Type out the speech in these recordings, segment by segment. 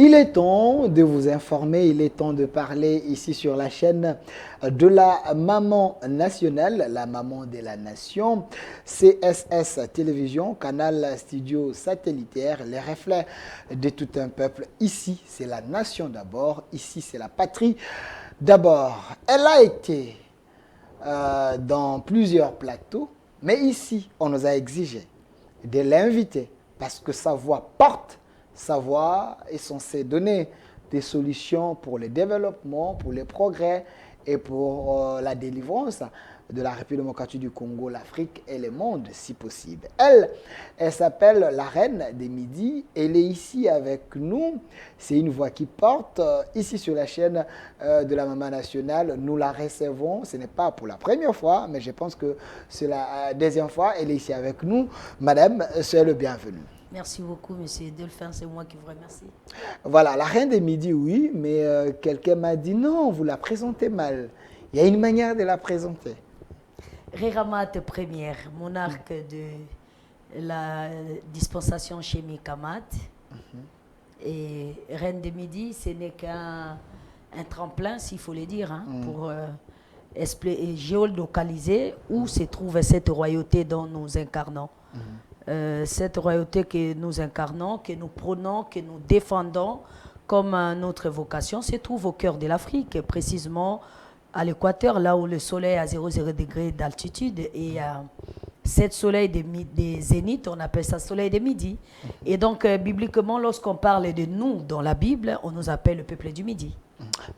Il est temps de vous informer, il est temps de parler ici sur la chaîne de la maman nationale, la maman de la nation, CSS Télévision, canal studio satellitaire, les reflets de tout un peuple. Ici, c'est la nation d'abord, ici, c'est la patrie d'abord. Elle a été dans plusieurs plateaux, mais ici, on nous a exigé de l'inviter parce que sa voix porte. Sa voix est censée donner des solutions pour le développement, pour le progrès et pour la délivrance de la République démocratique du Congo, l'Afrique et le monde, si possible. Elle s'appelle la Reine des Midis. Elle est ici avec nous. C'est une voix qui porte. Ici sur la chaîne de la Maman Nationale, nous la recevons. Ce n'est pas pour la première fois, mais je pense que c'est la deuxième fois. Elle est ici avec nous. Madame, soyez le bienvenu. Merci beaucoup, monsieur Delphin, c'est moi qui vous remercie. Voilà, la Reine des Midis, oui, mais quelqu'un m'a dit non, vous la présentez mal. Il y a une manière de la présenter. Réramat première, monarque de la dispensation chimique Amat. Et Reine des Midis, ce n'est qu'un tremplin, s'il faut le dire, hein, pour géolocaliser où se trouve cette royauté dont nous incarnons. Cette royauté que nous incarnons, que nous prônons, que nous défendons comme notre vocation, se trouve au cœur de l'Afrique, précisément à l'équateur, là où le soleil est à 0 degré d'altitude et cette soleil des zéniths, on appelle ça soleil des midis. Et donc, bibliquement, lorsqu'on parle de nous dans la Bible, on nous appelle le peuple du Midi.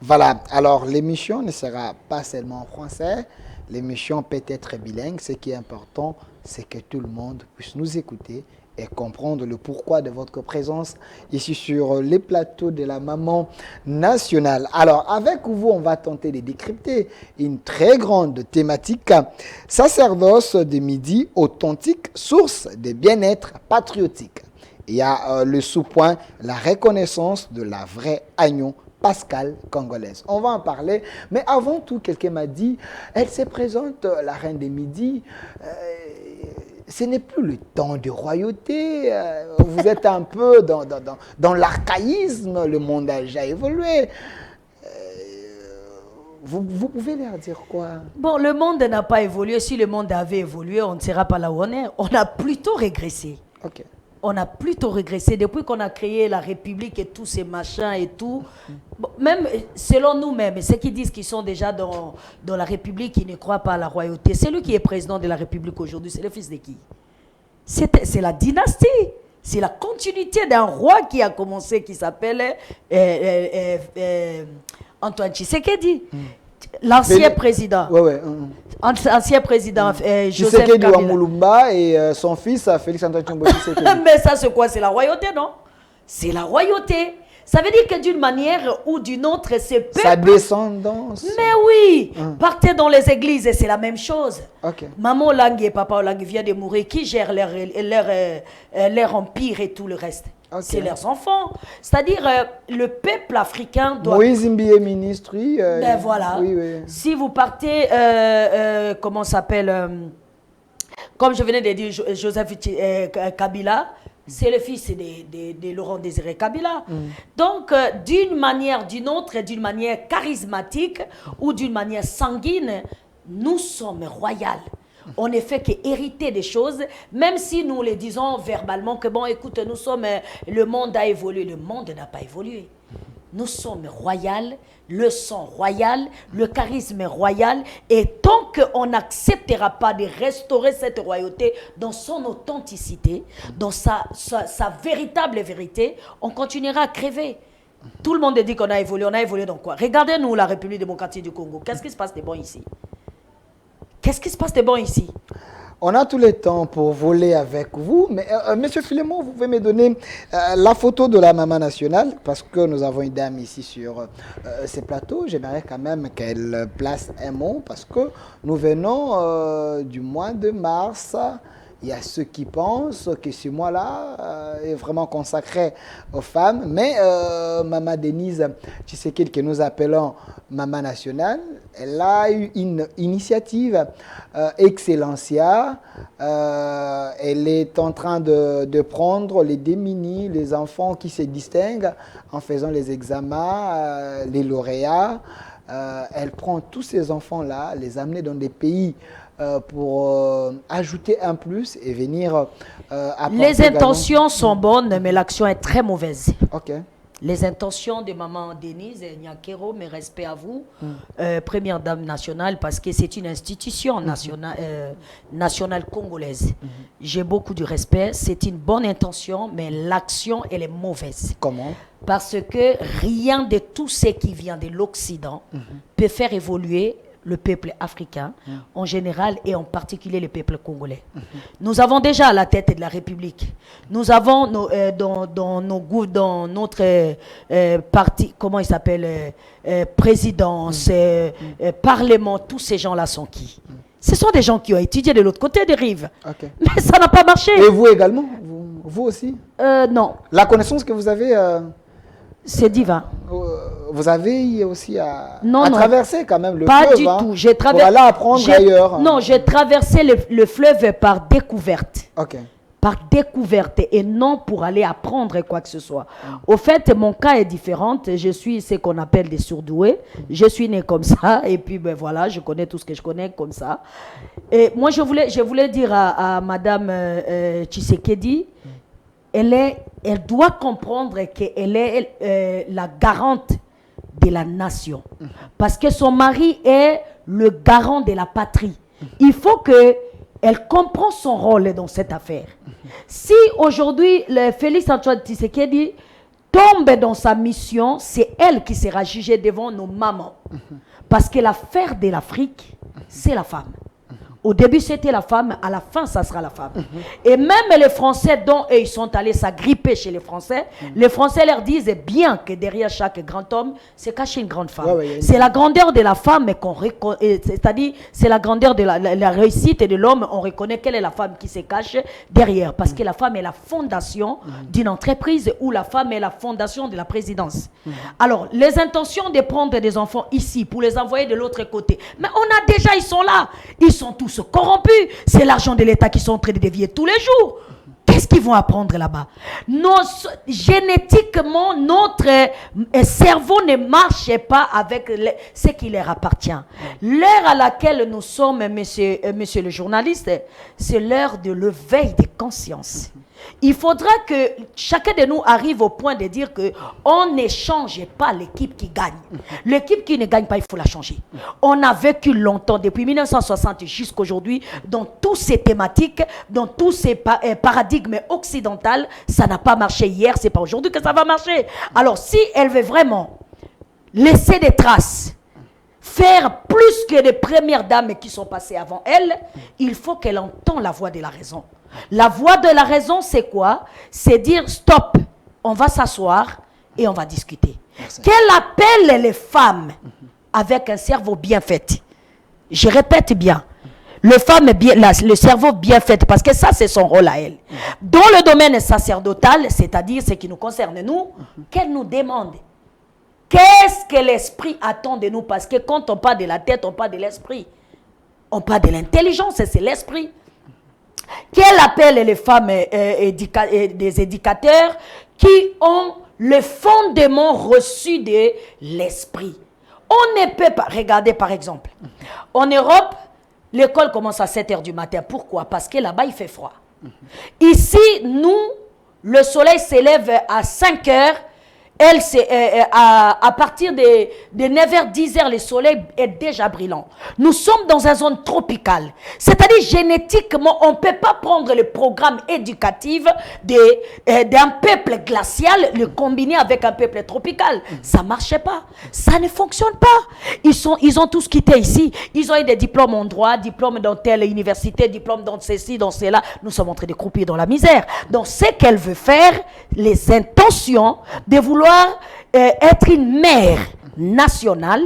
Voilà, alors l'émission ne sera pas seulement en français, l'émission peut être bilingue. Ce qui est important, c'est que tout le monde puisse nous écouter et comprendre le pourquoi de votre présence ici sur les plateaux de la Maman Nationale. Alors, avec vous, on va tenter de décrypter une très grande thématique, sacerdoce de midi authentique, source de bien-être patriotique. Il y a le sous-point, la reconnaissance de la vraie agneau Pascal congolaise. On va en parler, mais avant tout, quelqu'un m'a dit, elle se présente, la Reine des Midis, ce n'est plus le temps de royauté, vous êtes un peu dans l'archaïsme, le monde a déjà évolué. Vous pouvez leur dire quoi? Bon, le monde n'a pas évolué. Si le monde avait évolué, on ne sera pas là où on est. On a plutôt régressé. Ok. On a plutôt régressé depuis qu'on a créé la République et tous ces machins et tout. Bon, même selon nous-mêmes, ceux qui disent qu'ils sont déjà dans la République, ils ne croient pas à la royauté. C'est lui qui est président de la République aujourd'hui. C'est le fils de qui? C'est la dynastie. C'est la continuité d'un roi qui a commencé, qui s'appelle Antoine Tshisekedi. L'ancien président. Ouais. Ancien président Joseph Tshisekedi Kabila. Wamulumba et son fils Félix Antoine Tshisekedi. Mais ça, c'est quoi? C'est la royauté, non? C'est la royauté. Ça veut dire que d'une manière ou d'une autre, c'est peuple. Sa descendance. Mais oui, partez dans les églises et c'est la même chose. Ok. Maman Olang et papa Olang viennent de mourir. Qui gère leur empire et tout le reste? Ok. C'est leurs enfants. C'est-à-dire, le peuple africain doit... Moïse Mbi est ministre, oui. Ben voilà. Oui. Si vous partez, comment s'appelle, comme je venais de dire, Joseph Kabila, c'est le fils de Laurent Désiré Kabila. Donc, d'une manière, d'une autre, d'une manière charismatique ou d'une manière sanguine, nous sommes royales. On ne fait qu'hériter des choses, même si nous les disons verbalement que bon, écoute, nous sommes, le monde a évolué. Le monde n'a pas évolué. Nous sommes royales, le sang royal, le charisme royal, et tant qu'on n'acceptera pas de restaurer cette royauté dans son authenticité, dans sa véritable vérité, on continuera à crever. Tout le monde dit qu'on a évolué dans quoi? Regardez-nous la République démocratique du Congo. Qu'est-ce qui se passe de bon ici? Qu'est-ce qui se passe de bon ici? On a tout le temps pour voler avec vous, mais Monsieur Philémon, vous pouvez me donner la photo de la Maman Nationale, parce que nous avons une dame ici sur ces plateaux. J'aimerais quand même qu'elle place un mot, parce que nous venons du mois de mars. Il y a ceux qui pensent que ce mois-là est vraiment consacré aux femmes. Mais Maman Denise Tshisekedi, que nous appelons Maman nationale, elle a eu une initiative Excellencia. Elle est en train de prendre les démunis, les enfants qui se distinguent en faisant les examens, les lauréats. Elle prend tous ces enfants-là, les amener dans des pays pour ajouter un plus et venir apporter. Les intentions sont bonnes, mais l'action est très mauvaise. Ok. Les intentions de Maman Denise Nyakero, mes respects à vous, première dame nationale, parce que c'est une institution nationale congolaise. J'ai beaucoup de respect. C'est une bonne intention, mais l'action, elle est mauvaise. Comment? Parce que rien de tout ce qui vient de l'Occident peut faire évoluer le peuple africain en général et en particulier le peuple congolais. Nous avons déjà à la tête de la République, nous avons dans notre parti, comment il s'appelle, présidence, parlement, tous ces gens-là sont qui? Ce sont des gens qui ont étudié de l'autre côté des rives. Okay. Mais ça n'a pas marché. Et vous également? Vous aussi? Non. La connaissance que vous avez... c'est divin. Vous avez aussi à non. traverser quand même le pas fleuve. Du hein, tout. J'ai pour aller apprendre ailleurs. Non, j'ai traversé le fleuve par découverte. Ok. Par découverte et non pour aller apprendre quoi que ce soit. Au fait, mon cas est différent. Je suis ce qu'on appelle des surdoués. Je suis né comme ça et puis ben voilà, je connais tout ce que je connais comme ça. Et moi, je voulais dire à Madame Tshisekedi, elle doit comprendre qu'elle est la garante de la nation. Parce que son mari est le garant de la patrie. Il faut qu'elle comprenne son rôle dans cette affaire. Si aujourd'hui, Félix Antoine Tshisekedi tombe dans sa mission, c'est elle qui sera jugée devant nos mamans. Parce que l'affaire de l'Afrique, c'est la femme. Au début, c'était la femme. À la fin, ça sera la femme. Et même les Français, dont ils sont allés s'agripper chez les Français, les Français leur disent bien que derrière chaque grand homme, c'est caché une grande femme. C'est la grandeur de la femme, c'est-à-dire, c'est la grandeur de la réussite de l'homme. On reconnaît quelle est la femme qui se cache derrière. Parce que la femme est la fondation d'une entreprise ou la femme est la fondation de la présidence. Alors, les intentions de prendre des enfants ici pour les envoyer de l'autre côté, mais ils sont là. Ils sont tous corrompus. C'est l'argent de l'État qui sont en train de dévier tous les jours. Qu'est-ce qu'ils vont apprendre là-bas? Génétiquement, notre cerveau ne marche pas avec ce qui leur appartient. L'heure à laquelle nous sommes, monsieur le journaliste, c'est l'heure de l'éveil des consciences. Il faudra que chacun de nous arrive au point de dire qu'on ne change pas l'équipe qui gagne. L'équipe qui ne gagne pas, il faut la changer. On a vécu longtemps, depuis 1960 jusqu'à aujourd'hui, dans toutes ces thématiques, dans tous ces paradigmes occidentaux. Ça n'a pas marché hier, c'est pas aujourd'hui que ça va marcher. Alors, si elle veut vraiment laisser des traces, faire plus que les premières dames qui sont passées avant elle, il faut qu'elle entende la voix de la raison. La voix de la raison, c'est quoi? C'est dire stop, on va s'asseoir et on va discuter. Qu'elle appelle les femmes avec un cerveau bien fait. Je répète bien. Le cerveau bien fait, parce que ça, c'est son rôle à elle. Dans le domaine sacerdotal, c'est-à-dire ce qui nous concerne nous, qu'elle nous demande. Qu'est-ce que l'esprit attend de nous? Parce que quand on parle de la tête, on parle de l'esprit. On parle de l'intelligence, c'est l'esprit. Qu'elle appelle les femmes des éducateurs qui ont le fondement reçu de l'esprit. On ne peut pas, regardez par exemple, en Europe, l'école commence à 7h du matin. Pourquoi? Parce que là-bas, il fait froid. Ici, nous, le soleil s'élève à 5h. Elle, à partir de 9h, 10h, le soleil est déjà brillant. Nous sommes dans une zone tropicale. C'est-à-dire, génétiquement, on ne peut pas prendre le programme éducatif d'un peuple glacial, le combiner avec un peuple tropical. Ça ne marchait pas. Ça ne fonctionne pas. Ils ont tous quitté ici. Ils ont eu des diplômes en droit, diplômes dans telle université, diplômes dans ceci, dans cela. Nous sommes en train de croupir dans la misère. Donc, ce qu'elle veut faire, les intentions de vouloir être une mère nationale,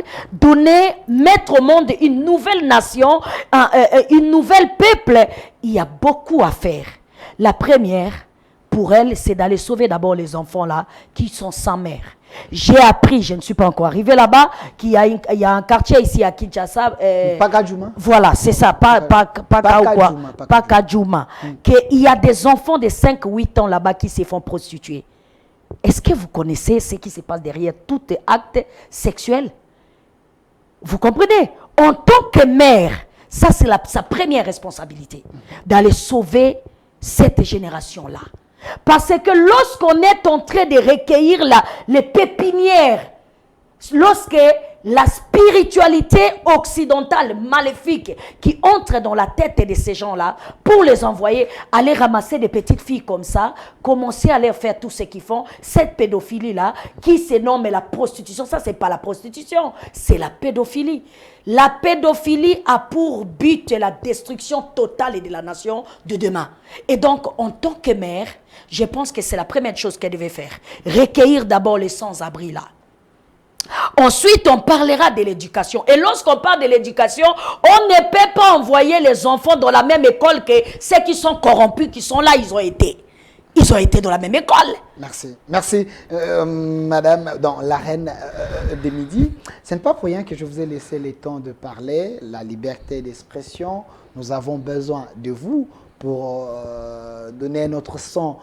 mettre au monde une nouvelle nation, une nouvelle peuple. Il y a beaucoup à faire. La première, pour elle, c'est d'aller sauver d'abord les enfants là qui sont sans mère. J'ai appris, je ne suis pas encore arrivé là-bas, qu'il y a un quartier ici à Kinshasa. Pakadjouma. Voilà, c'est ça, Pakadjouma. Qu'il y a des enfants de 5-8 ans là-bas qui se font prostituer. Est-ce que vous connaissez ce qui se passe derrière tout acte sexuel? Vous comprenez? En tant que mère, ça c'est sa première responsabilité, d'aller sauver cette génération-là. Parce que lorsqu'on est en train de recueillir les pépinières, lorsque la spiritualité occidentale maléfique qui entre dans la tête de ces gens-là, pour les envoyer, aller ramasser des petites filles comme ça, commencer à leur faire tout ce qu'ils font, cette pédophilie-là, qui se nomme la prostitution, ça c'est pas la prostitution, c'est la pédophilie. La pédophilie a pour but la destruction totale de la nation de demain. Et donc, en tant que mère, je pense que c'est la première chose qu'elle devait faire. Recueillir d'abord les sans-abri là. Ensuite, on parlera de l'éducation. Et lorsqu'on parle de l'éducation, on ne peut pas envoyer les enfants dans la même école que ceux qui sont corrompus, qui sont là, ils ont été. Ils ont été dans la même école. Merci. Merci, madame, dans l'arène de midi. Ce n'est pas pour rien que je vous ai laissé le temps de parler, la liberté d'expression. Nous avons besoin de vous pour donner notre son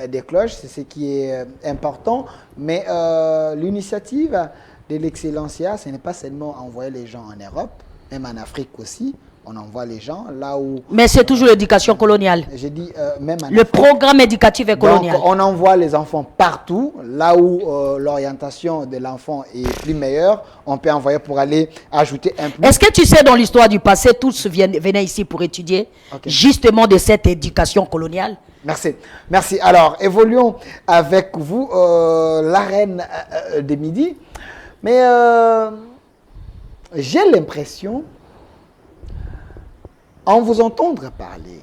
des cloches. C'est ce qui est important. Mais l'initiative de l'excellencia, ce n'est pas seulement envoyer les gens en Europe, même en Afrique aussi. On envoie les gens là où... Mais c'est toujours l'éducation coloniale. J'ai dit même en le Afrique. Programme éducatif est colonial. Donc, on envoie les enfants partout, là où l'orientation de l'enfant est plus meilleure. On peut envoyer pour aller ajouter un plus. Est-ce que tu sais, dans l'histoire du passé, tous venaient ici pour étudier justement de cette éducation coloniale? Merci. Merci. Alors, évoluons avec vous, l'arène de midi. Mais j'ai l'impression... En vous entendre parler,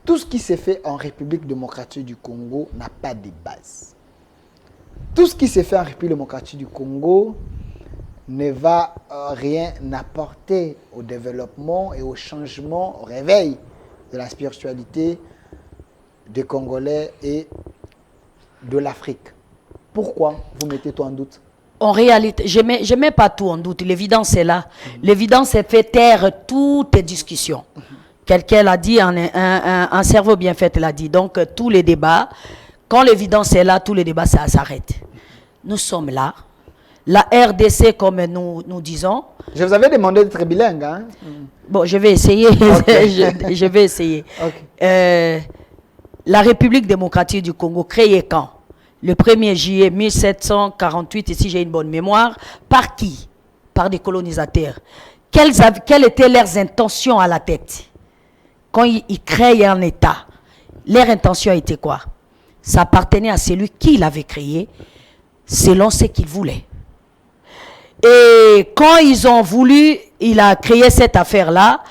tout ce qui s'est fait en République démocratique du Congo n'a pas de base. Tout ce qui s'est fait en République démocratique du Congo ne va rien apporter au développement et au changement, au réveil de la spiritualité des Congolais et de l'Afrique. Pourquoi vous mettez tout en doute? En réalité, je ne mets pas tout en doute. L'évidence est là. L'évidence est fait taire toutes les discussions. Quelqu'un l'a dit, un cerveau bien fait l'a dit. Donc, tous les débats, quand l'évidence est là, tous les débats, ça s'arrête. Nous sommes là. La RDC, comme nous disons... Je vous avais demandé d'être bilingue. Hein? Bon, je vais essayer. Okay. je vais essayer. Okay. La République démocratique du Congo, créée quand? Le 1er juillet 1748, et si j'ai une bonne mémoire, par qui? Par des colonisateurs. Quelles étaient leurs intentions à la tête? Quand ils créaient un État, leur intention était quoi? Ça appartenait à celui qui l'avait créé, selon ce qu'il voulait. Et quand ils ont voulu, il a créé cette affaire-là,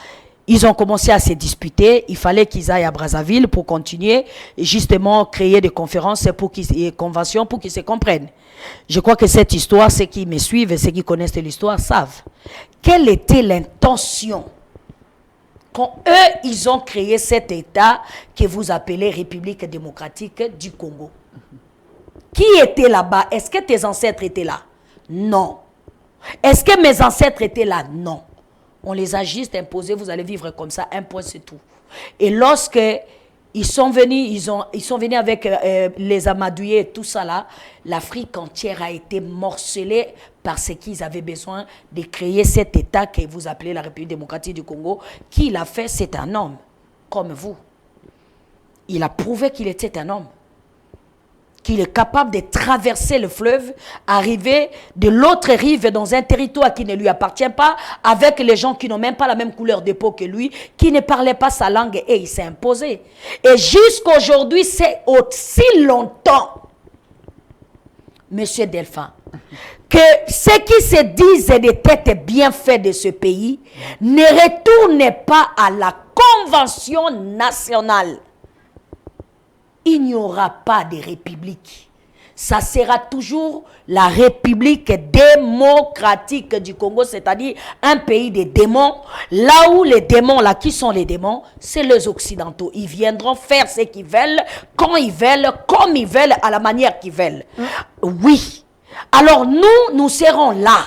ils ont commencé à se disputer. Il fallait qu'ils aillent à Brazzaville pour continuer, et justement créer des conférences et conventions pour qu'ils se comprennent. Je crois que cette histoire, ceux qui me suivent et ceux qui connaissent l'histoire savent. Quelle était l'intention quand eux, ils ont créé cet État que vous appelez République démocratique du Congo? Qui était là-bas? Est-ce que tes ancêtres étaient là? Non. Est-ce que mes ancêtres étaient là? Non. On les a juste imposés, vous allez vivre comme ça, un point c'est tout. Et lorsque ils sont venus, ils sont venus avec les Amadouillés et tout ça là, l'Afrique entière a été morcelée parce qu'ils avaient besoin de créer cet État que vous appelez la République démocratique du Congo. Qui l'a fait? C'est un homme, comme vous. Il a prouvé qu'il était un homme. Qu'il est capable de traverser le fleuve, arriver de l'autre rive dans un territoire qui ne lui appartient pas, avec les gens qui n'ont même pas la même couleur de peau que lui, qui ne parlaient pas sa langue, et il s'est imposé. Et jusqu'à aujourd'hui, c'est aussi longtemps, Monsieur Delphin, que ceux qui se disent des têtes bien faites de ce pays ne retournent pas à la Convention nationale. Il n'y aura pas de république ça sera toujours la République démocratique du Congo, c'est-à-dire un pays des démons. Là où les démons, là, qui sont les démons? C'est les Occidentaux. Ils viendront faire ce qu'ils veulent, quand ils veulent, comme ils veulent, à la manière qu'ils veulent. Oui. Alors nous serons là,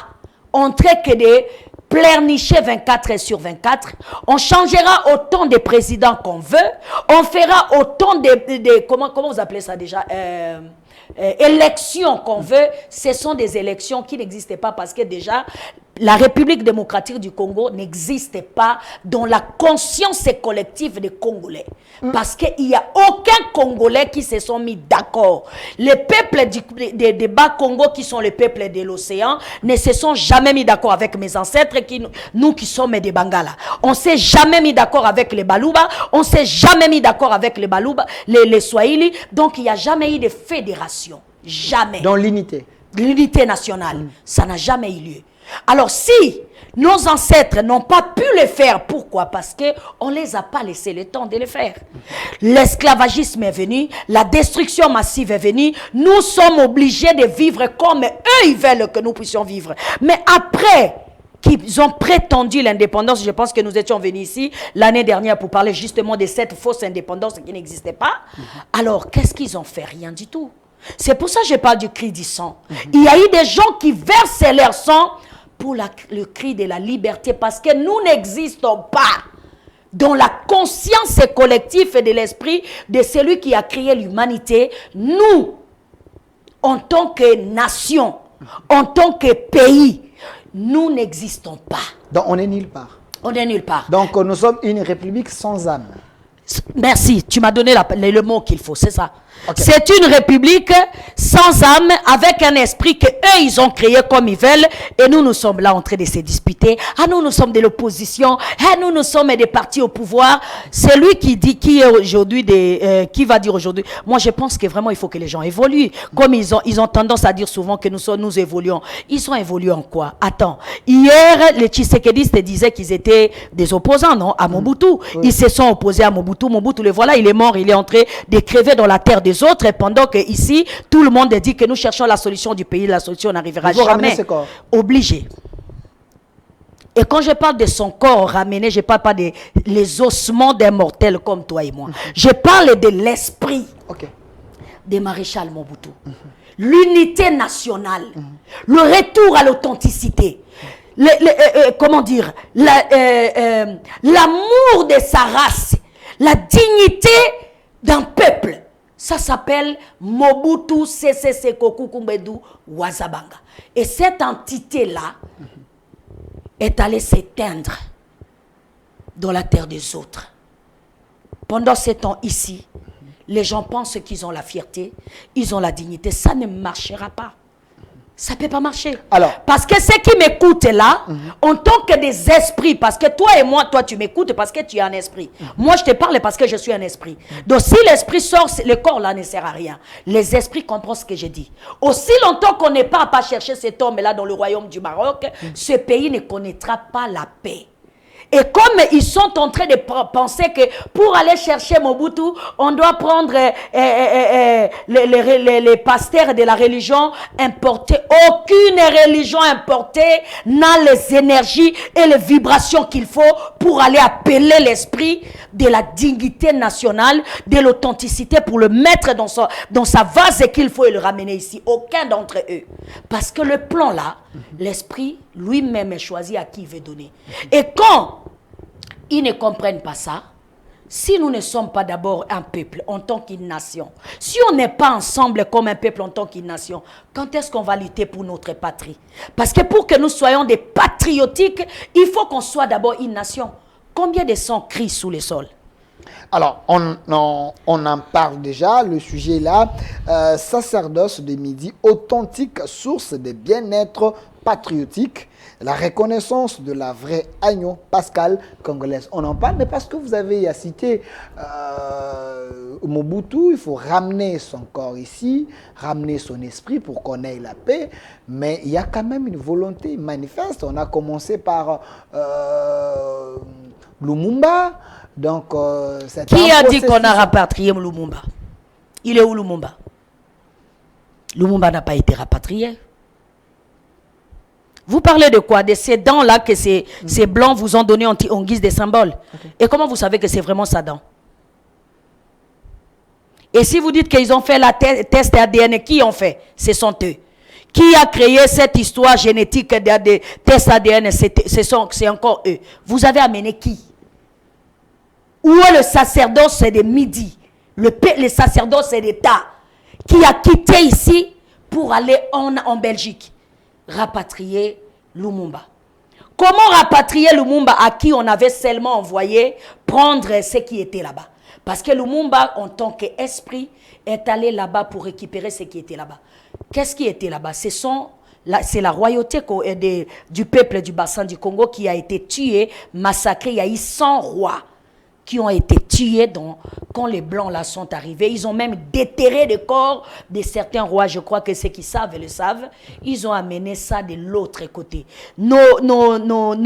en train que des pleurnicher 24 heures sur 24, on changera autant de présidents qu'on veut, on fera autant de comment vous appelez ça déjà, élections qu'on veut. Ce sont des élections qui n'existaient pas parce que déjà la République démocratique du Congo n'existe pas dans la conscience collective des Congolais. Parce qu'il n'y a aucun Congolais qui se sont mis d'accord. Les peuples des Bas-Congo, qui sont les peuples de l'océan, ne se sont jamais mis d'accord avec mes ancêtres, nous qui sommes des Bangala. On ne s'est jamais mis d'accord avec les Baluba, on ne s'est jamais mis d'accord avec les Baluba, les Swahili. Donc il n'y a jamais eu de fédération. Jamais. Dans l'unité. L'unité nationale. Ça n'a jamais eu lieu. Alors si nos ancêtres n'ont pas pu le faire, pourquoi? Parce qu'on ne les a pas laissé le temps de le faire. L'esclavagisme est venu, la destruction massive est venue, nous sommes obligés de vivre comme eux ils veulent que nous puissions vivre. Mais après qu'ils ont prétendu l'indépendance, je pense que nous étions venus ici l'année dernière pour parler justement de cette fausse indépendance qui n'existait pas. Alors qu'est-ce qu'ils ont fait? Rien du tout. C'est pour ça que je parle du cri du sang. Il y a eu des gens qui versaient leur sang pour le cri de la liberté, parce que nous n'existons pas dans la conscience collective et de l'esprit de celui qui a créé l'humanité. Nous, en tant que nation, en tant que pays, nous n'existons pas. Donc on est nulle part. On est nulle part. Donc nous sommes une république sans âme. Merci, tu m'as donné le mot qu'il faut, c'est ça. Okay. C'est une république sans âme, avec un esprit que eux ils ont créé comme ils veulent, et nous sommes là en train de se disputer. Ah, nous sommes de l'opposition. Ah, nous sommes des partis au pouvoir. C'est lui qui dit, qui est aujourd'hui qui va dire aujourd'hui. Moi je pense que vraiment il faut que les gens évoluent. Comme ils ont tendance à dire souvent que nous évoluons. Ils ont évolué en quoi? Attends, hier les Tshisekedistes disaient qu'ils étaient des opposants, non, à Mobutu. Oui. Ils se sont opposés à Mobutu. Mobutu, le voilà, il est mort, il est en train de crever dans la terre des autres, et pendant que ici tout le monde dit que nous cherchons la solution du pays, la solution n'arrivera jamais. Obligé. Et quand je parle de son corps ramené, je ne parle pas des ossements d'un mortel comme toi et moi. Je parle de l'esprit de Maréchal Mobutu. L'unité nationale, le retour à l'authenticité, comment dire, l'amour de sa race, la dignité d'un peuple. Ça s'appelle Mobutu Sese Seko Kukumbedu Wazabanga. Et cette entité-là est allée s'éteindre dans la terre des autres. Pendant ces temps ici, les gens pensent qu'ils ont la fierté, ils ont la dignité. Ça ne marchera pas. Ça ne peut pas marcher. Alors, parce que ceux qui m'écoutent là, en tant que des esprits, parce que toi et moi, toi tu m'écoutes parce que tu es un esprit. Moi je te parle parce que je suis un esprit. Donc si l'esprit sort, le corps là ne sert à rien. Les esprits comprennent ce que je dis. Aussi longtemps qu'on n'est pas à pas chercher cet homme là dans le royaume du Maroc, ce pays ne connaîtra pas la paix. Et comme ils sont en train de penser que pour aller chercher Mobutu, on doit prendre les pasteurs de la religion importée. Aucune religion importée n'a les énergies et les vibrations qu'il faut pour aller appeler l'esprit de la dignité nationale, de l'authenticité, pour le mettre dans sa vase qu'il faut et le ramener ici. Aucun d'entre eux. Parce que le plan là, l'esprit lui-même choisit à qui il veut donner. Et quand ils ne comprennent pas ça, si nous ne sommes pas d'abord un peuple en tant qu'une nation, si on n'est pas ensemble comme un peuple en tant qu'une nation, quand est-ce qu'on va lutter pour notre patrie? Parce que pour que nous soyons des patriotiques, il faut qu'on soit d'abord une nation. Combien de sang crient sous le sol? Alors, on en parle déjà, le sujet là, sacerdoce de midi, authentique source de bien-être patriotique, la reconnaissance de la vraie agneau pascal congolaise. On en parle, mais parce que vous avez cité Mobutu, il faut ramener son corps ici, ramener son esprit pour qu'on ait la paix, mais il y a quand même une volonté manifeste. On a commencé par Lumumba. Donc, qui a dit qu'on a rapatrié Lumumba? Il est où Lumumba? Lumumba n'a pas été rapatrié. Vous parlez de quoi? De ces dents-là que ces blancs vous ont donné en guise de symbole. Okay. Et comment vous savez que c'est vraiment sa dent? Et si vous dites qu'ils ont fait la test ADN, qui ont fait? Ce sont eux. Qui a créé cette histoire génétique des tests ADN? C'est encore eux. Vous avez amené qui? Où est le sacerdoce de Midi? Le sacerdoce d'État qui a quitté ici pour aller en Belgique rapatrier Lumumba. Comment rapatrier Lumumba à qui on avait seulement envoyé prendre ce qui était là-bas? Parce que Lumumba, en tant qu'esprit, est allé là-bas pour récupérer ce qui était là-bas. Qu'est-ce qui était là-bas? C'est la royauté du peuple du bassin du Congo qui a été tué, massacré. Il y a eu 100 rois qui ont été tués quand les Blancs là sont arrivés. Ils ont même déterré le corps de certains rois. Je crois que ceux qui savent le savent. Ils ont amené ça de l'autre côté. Notre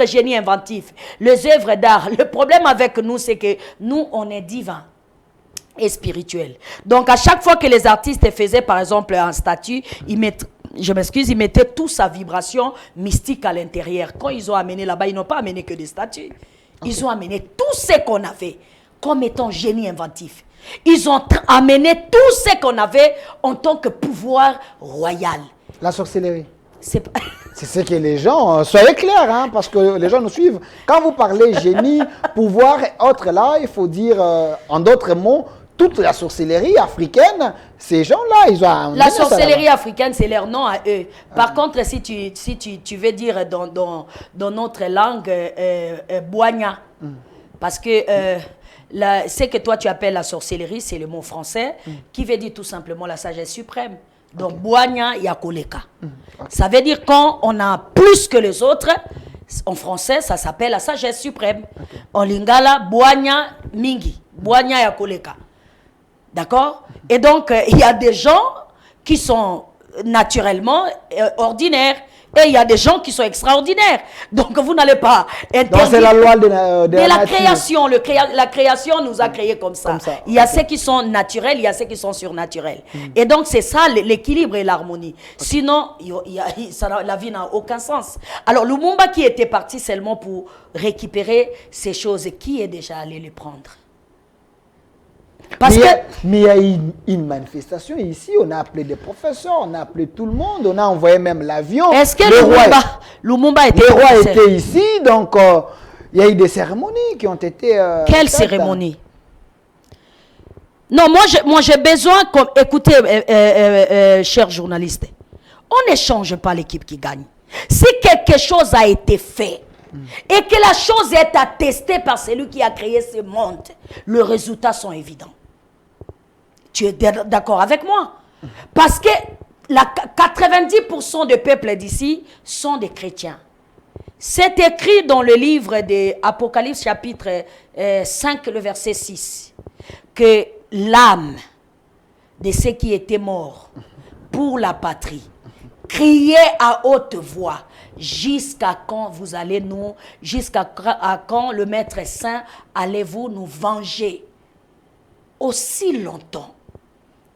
génie inventif, les œuvres d'art. Le problème avec nous, c'est que nous, on est divins et spirituels. Donc, à chaque fois que les artistes faisaient, par exemple, un statut, ils mettaient toute sa vibration mystique à l'intérieur. Quand ils ont amené là-bas, ils n'ont pas amené que des statues. Ils ont amené tout ce qu'on avait comme étant génie inventif. Ils ont amené tout ce qu'on avait en tant que pouvoir royal. La sorcellerie. C'est ce que les gens... soyez clairs, hein, parce que les gens nous suivent. Quand vous parlez génie, pouvoir et autres là, il faut dire, en d'autres mots, toute la sorcellerie africaine, ces gens-là, ils ont... La sorcellerie africaine, c'est leur nom à eux. Par contre, si tu veux dire dans notre langue, Boigna, parce que ce que toi tu appelles la sorcellerie, c'est le mot français, qui veut dire tout simplement la sagesse suprême. Donc, Boigna Yakoleka. Ça veut dire quand on a plus que les autres, en français, ça s'appelle la sagesse suprême. En lingala, Boigna Mingi, Boigna Yakoleka. D'accord? Et donc, il y a des gens qui sont naturellement ordinaires et il y a des gens qui sont extraordinaires. Donc, vous n'allez pas interdire. Donc, c'est la loi de la création. La création nous a créés comme ça. Il y a ceux qui sont naturels, il y a ceux qui sont surnaturels. Et donc, c'est ça l'équilibre et l'harmonie. Sinon, la vie n'a aucun sens. Alors, Lumumba qui était parti seulement pour récupérer ces choses, qui est déjà allé les prendre? Mais il y a une manifestation ici, on a appelé des professeurs, on a appelé tout le monde, on a envoyé même l'avion. Est-ce que Lumumba était ici, donc il y a eu des cérémonies qui ont été... Quelle cérémonie? Non, moi j'ai besoin, écoutez, chers journalistes, on n'échange pas l'équipe qui gagne. Si quelque chose a été fait, et que la chose est attestée par celui qui a créé ce monde, les résultats sont évidents. Tu es d'accord avec moi? Parce que 90% des peuples d'ici sont des chrétiens. C'est écrit dans le livre de Apocalypse chapitre 5, le verset 6, que l'âme de ceux qui étaient morts pour la patrie criait à haute voix. Jusqu'à quand vous allez jusqu'à quand le Maître Saint allez-vous nous venger? Aussi longtemps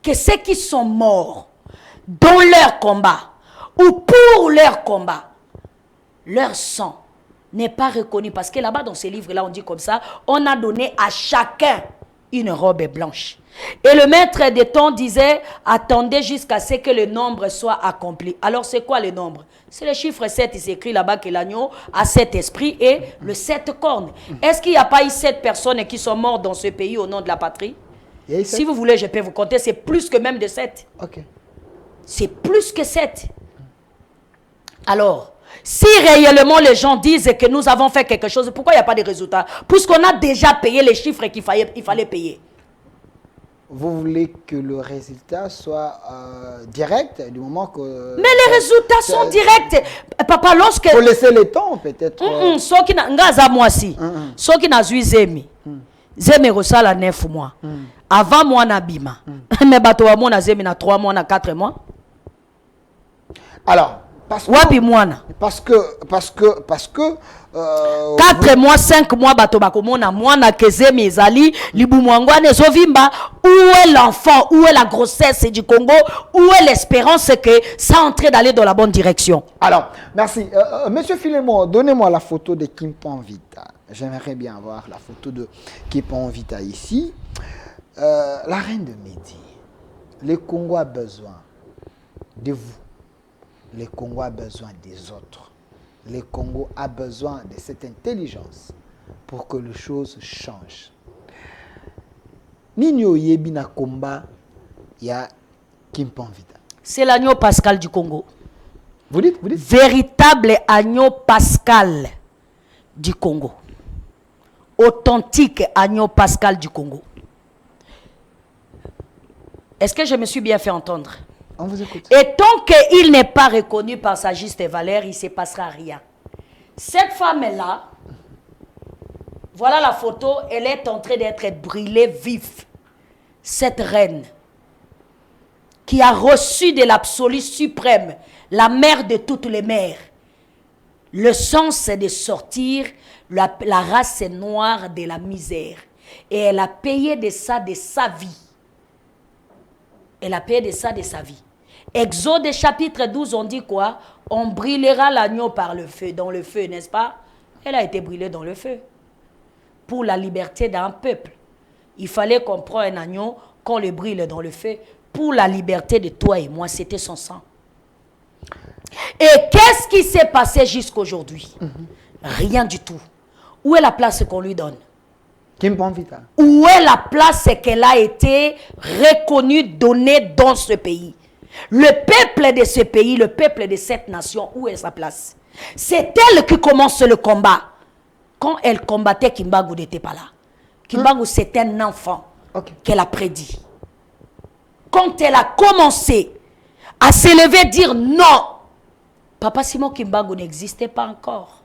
que ceux qui sont morts dans leur combat ou pour leur combat, leur sang n'est pas reconnu. Parce que là-bas, dans ces livres-là, on dit comme ça, on a donné à chacun une robe blanche. Et le maître des temps disait, attendez jusqu'à ce que le nombre soit accompli. Alors c'est quoi le nombre? C'est le chiffre 7, il s'écrit là-bas que l'agneau a 7 esprits et le 7 cornes. Est-ce qu'il n'y a pas eu 7 personnes qui sont mortes dans ce pays au nom de la patrie? Si vous voulez, je peux vous compter, c'est plus que même de 7. Okay. C'est plus que 7. Alors, si réellement les gens disent que nous avons fait quelque chose, pourquoi il n'y a pas de résultat? Puisqu'on a déjà payé les chiffres qu'il fallait payer. Vous voulez que le résultat soit direct du moment que... Mais les résultats sont directs. Papa, lorsque... Il faut laisser le temps, peut-être. Ceux qui n'ont eu Zemi. Zemi resala 9 mois. Avant moi, na bima. Mais bateau à moi, na Zemi, na 3 mois, na 4 mois. Alors, Wapi mwana. Parce que 4 mois, 5 mois, bato bakomona mwana keze mezali, libumwangwane zovimba. Où est l'enfant? Où est la grossesse du Congo? Où est l'espérance que ça entre d'aller dans la bonne direction? Alors, merci. Monsieur Philémon, donnez-moi la photo de Kimpon Vita. J'aimerais bien voir la photo de Kimpon Vita ici. La reine de Midi. Le Congo a besoin de vous. Le Congo a besoin des autres. Le Congo a besoin de cette intelligence pour que les choses changent. Nino Yebina Komba, il y a Kimpon Vita. C'est l'agneau pascal du Congo. Vous dites? Véritable agneau pascal du Congo. Authentique agneau pascal du Congo. Est-ce que je me suis bien fait entendre? On vous écoute. Et tant qu'il n'est pas reconnu par sa juste valeur, il ne se passera rien. Cette femme-là, voilà la photo, elle est en train d'être brûlée vive. Cette reine qui a reçu de l'absolu suprême, la mère de toutes les mères. Le sens, c'est de sortir la race noire de la misère. Et elle a payé de ça de sa vie. Elle a payé de ça de sa vie. Exode chapitre 12, on dit quoi? On brûlera l'agneau par le feu, dans le feu, n'est-ce pas? Elle a été brûlée dans le feu. Pour la liberté d'un peuple. Il fallait qu'on prenne un agneau, qu'on le brûle dans le feu. Pour la liberté de toi et moi, c'était son sang. Et qu'est-ce qui s'est passé jusqu'aujourd'hui? Rien du tout. Où est la place qu'on lui donne? Kimpon Vita. Où est la place qu'elle a été reconnue, donnée dans ce pays? Le peuple de ce pays, le peuple de cette nation, où est sa place? C'est elle qui commence le combat. Quand elle combattait, Kimbangu n'était pas là. Kimbangu, c'est un enfant qu'elle a prédit. Quand elle a commencé à s'élever, dire non, Papa Simon Kimbangu n'existait pas encore.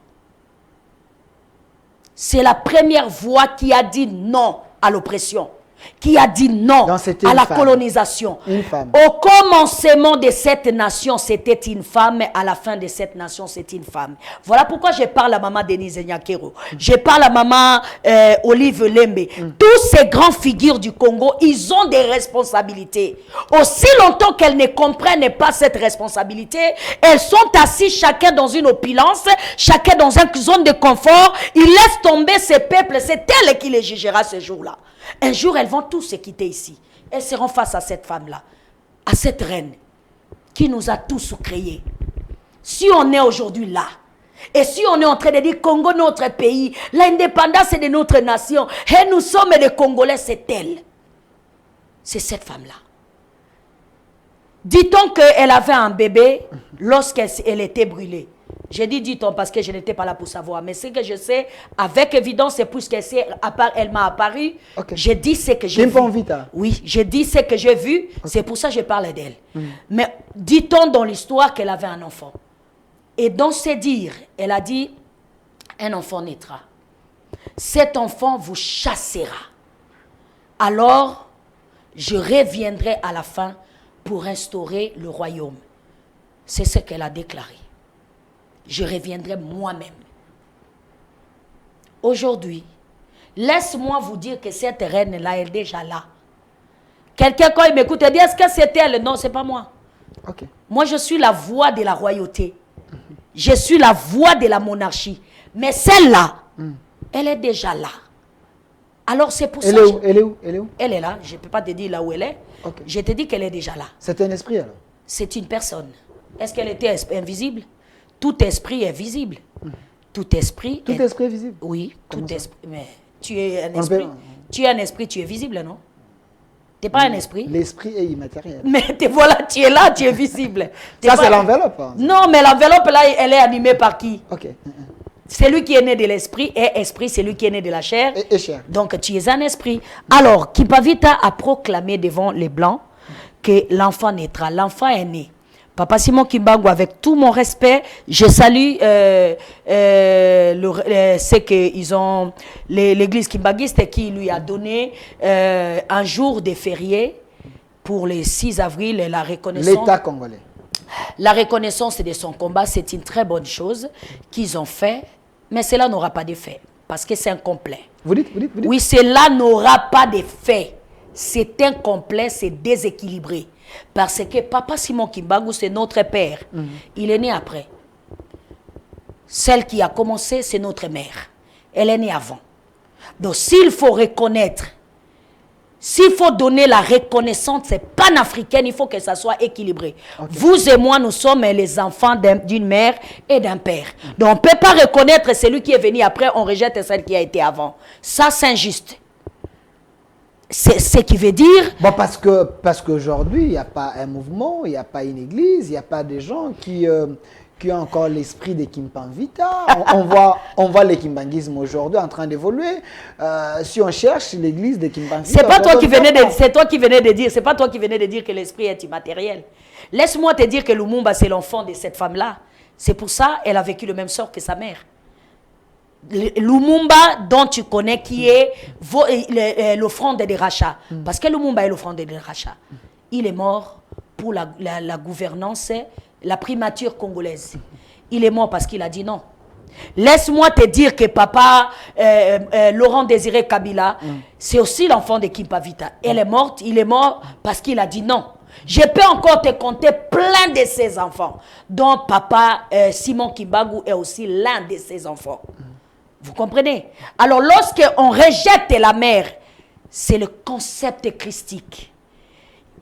C'est la première voix qui a dit non à l'oppression, qui a dit non à la colonisation. Une femme. Au commencement de cette nation, c'était une femme. À la fin de cette nation, c'est une femme. Voilà pourquoi je parle à maman Denise Nyakero. Je parle à maman Olive Lembe. Tous ces grandes figures du Congo, ils ont des responsabilités. Aussi longtemps qu'elles ne comprennent pas cette responsabilité, elles sont assises chacun dans une opulence, chacun dans une zone de confort. Ils laissent tomber ces peuples. C'est elle qui les jugera ce jour-là. Un jour, elles vont tous se quitter ici. Elles seront face à cette femme-là, à cette reine qui nous a tous créés. Si on est aujourd'hui là, et si on est en train de dire Congo, notre pays, l'indépendance est de notre nation, et nous sommes des Congolais, c'est elle. C'est cette femme-là. Dit-on qu'elle avait un bébé lorsqu'elle était brûlée. J'ai dit dit-on parce que je n'étais pas là pour savoir. Mais ce que je sais, avec évidence, c'est puisqu'elle m'a apparu. J'ai dit ce que j'ai vu. Oui, j'ai dit ce que j'ai vu. C'est pour ça que je parle d'elle. Mais dit-on dans l'histoire qu'elle avait un enfant. Et dans ses dires, elle a dit, un enfant naîtra. Cet enfant vous chassera. Alors, je reviendrai à la fin pour instaurer le royaume. C'est ce qu'elle a déclaré. Je reviendrai moi-même. Aujourd'hui, laisse-moi vous dire que cette reine-là est déjà là. Quelqu'un, quand il m'écoute, dit, est-ce que c'est elle? Non, ce n'est pas moi. Moi, je suis la voix de la royauté. Je suis la voix de la monarchie. Mais celle-là, elle est déjà là. Alors, c'est pour ça... Elle est où? Elle est là. Je ne peux pas te dire là où elle est. Je te dis qu'elle est déjà là. C'est un esprit, alors? C'est une personne. Est-ce qu'elle était invisible? Tout esprit est visible. Tout esprit est visible? Oui, tout esprit. Mais tu es un esprit. Tu es un esprit, tu es visible, non? Tu n'es pas un esprit? L'esprit est immatériel. Mais voilà, tu es là, tu es visible. Ça, c'est l'enveloppe. Hein? Non, mais l'enveloppe, là, elle est animée par qui? C'est lui qui est né de l'esprit, et esprit, c'est lui qui est né de la chair. Et chair. Donc, tu es un esprit. Alors, Kimpavita a proclamé devant les Blancs que l'enfant naîtra. L'enfant est né. Papa Simon Kimbangu, avec tout mon respect, je salue ce qu'ils ont, l'église kimbanguiste qui lui a donné un jour de férié pour le 6 avril, la reconnaissance. L'État congolais. La reconnaissance de son combat, c'est une très bonne chose qu'ils ont fait, mais cela n'aura pas d'effet, parce que c'est incomplet. Vous dites. Oui, cela n'aura pas d'effet. C'est incomplet, c'est déséquilibré. Parce que Papa Simon Kimbangu, c'est notre père. Il est né après. Celle qui a commencé, c'est notre mère. Elle est née avant. Donc, s'il faut reconnaître, s'il faut donner la reconnaissance panafricaine, il faut que ça soit équilibré. Okay. Vous et moi, nous sommes les enfants d'une mère et d'un père. Donc, on ne peut pas reconnaître celui qui est venu après, on rejette celle qui a été avant. Ça, c'est injuste. C'est ce qui veut dire... Bon, parce qu'aujourd'hui, il n'y a pas un mouvement, il n'y a pas une église, il n'y a pas des gens qui ont encore l'esprit de Kimpanvita. on voit le kimbanguisme aujourd'hui en train d'évoluer. Si on cherche l'église de Kimpanvita... C'est toi qui venais de dire que l'esprit est immatériel. Laisse-moi te dire que Lumumba, c'est l'enfant de cette femme-là. C'est pour ça qu'elle a vécu le même sort que sa mère. Lumumba dont tu connais qui est l'offrande des rachats. Parce que Lumumba est l'offrande des rachats. Il est mort pour la gouvernance, la primature congolaise. Il est mort parce qu'il a dit non. Laisse-moi te dire que papa Laurent Désiré Kabila, c'est aussi l'enfant de Kimpanvita. Elle est morte, il est mort parce qu'il a dit non. Je peux encore te compter plein de ses enfants, dont papa Simon Kimbangu est aussi l'un de ses enfants. Vous comprenez? Alors, lorsqu'on rejette la mère, c'est le concept christique.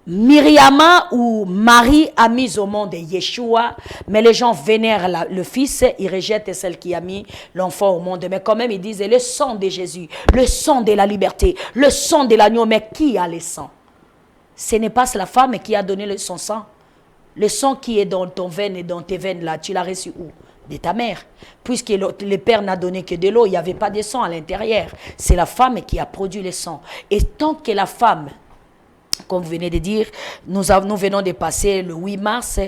Myriama ou Marie a mis au monde Yeshua, mais les gens vénèrent le fils, ils rejettent celle qui a mis l'enfant au monde. Mais quand même, ils disent le sang de Jésus, le sang de la liberté, le sang de l'agneau. Mais qui a le sang? Ce n'est pas la femme qui a donné son sang. Le sang qui est dans ton veine et dans tes veines, là, tu l'as reçu où? De ta mère. Puisque le père n'a donné que de l'eau, il n'y avait pas de sang à l'intérieur. C'est la femme qui a produit le sang. Et tant que la femme, comme vous venez de dire, nous venons de passer le 8 mars,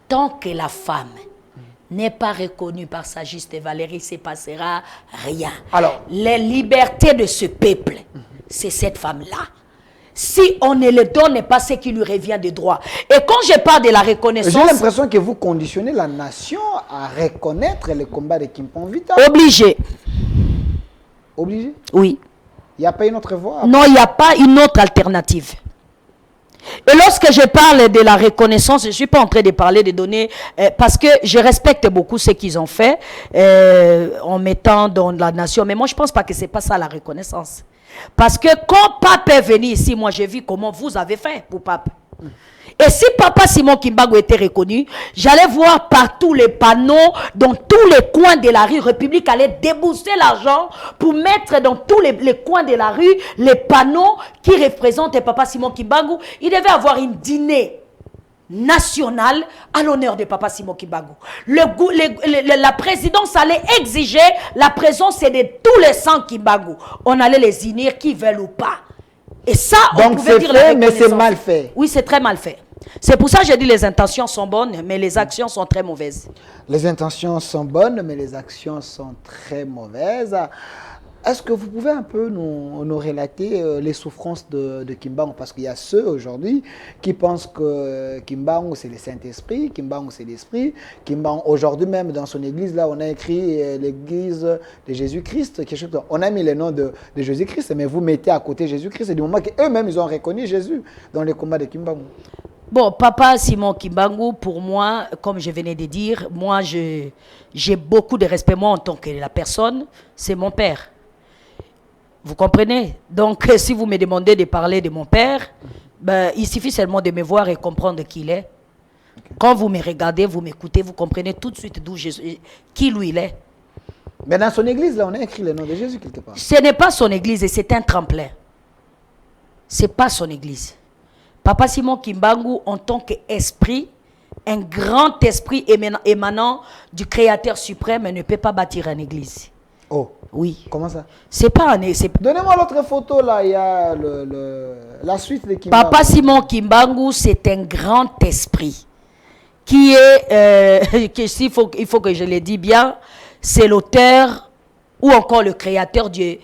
tant que la femme n'est pas reconnue par sa juste valeur, il ne se passera rien. Alors, les libertés de ce peuple, c'est cette femme-là. Si on ne le donne pas ce qui lui revient de droit. Et quand je parle de la reconnaissance... J'ai l'impression que vous conditionnez la nation à reconnaître le combat de Kimpanvita. Obligé. Obligé? Oui. Il n'y a pas une autre voie? Non, il n'y a pas une autre alternative. Et lorsque je parle de la reconnaissance, je ne suis pas en train de parler de donner, parce que je respecte beaucoup ce qu'ils ont fait en mettant dans la nation. Mais moi, je ne pense pas que ce n'est pas ça la reconnaissance. Parce que quand Pape est venu ici, moi j'ai vu comment vous avez fait pour Pape. Et si Papa Simon Kimbangu était reconnu, j'allais voir partout les panneaux, dans tous les coins de la rue. République allait débourser l'argent pour mettre dans tous les coins de la rue les panneaux qui représentent Papa Simon Kimbangu. Il devait avoir une dîner nationale à l'honneur de Papa Simon Kimbangu. La présidence allait exiger la présence de tous les 100 Kimbangu. On allait les unir, qui veulent ou pas. Et ça, on donc pouvait dire la reconnaissance. Mais c'est mal fait. Oui, c'est très mal fait. C'est pour ça que j'ai dit les intentions sont bonnes, mais les actions sont très mauvaises. Les intentions sont bonnes, mais les actions sont très mauvaises. Est-ce que vous pouvez un peu nous relater les souffrances de Kimbangu? Parce qu'il y a ceux aujourd'hui qui pensent que Kimbangu c'est le Saint-Esprit, Kimbangu c'est l'Esprit. Kimbangu, aujourd'hui même dans son église, là on a écrit l'église de Jésus-Christ. On a mis le nom de Jésus-Christ, mais vous mettez à côté Jésus-Christ. C'est du moment qu'eux-mêmes ils ont reconnu Jésus dans les combats de Kimbangu. Bon, Papa Simon Kimbangu, pour moi, comme je venais de dire, moi j'ai beaucoup de respect. Moi en tant que la personne, c'est mon père. Vous comprenez? Donc, si vous me demandez de parler de mon père, ben, il suffit seulement de me voir et comprendre qui il est. Okay. Quand vous me regardez, vous m'écoutez, vous comprenez tout de suite d'où qui lui il est. Mais dans son église, là, on a écrit le nom de Jésus quelque part. Ce n'est pas son église, c'est un tremplin. Ce n'est pas son église. Papa Simon Kimbangu, en tant qu'esprit, un grand esprit émanant du Créateur suprême, ne peut pas bâtir une église. Oh. Oui. Comment ça? C'est pas un... Donnez-moi l'autre photo là, il y a la suite de Kimbangu. Papa Simon Kimbangu, c'est un grand esprit qui est, il faut que je le dise bien, c'est l'auteur ou encore le créateur du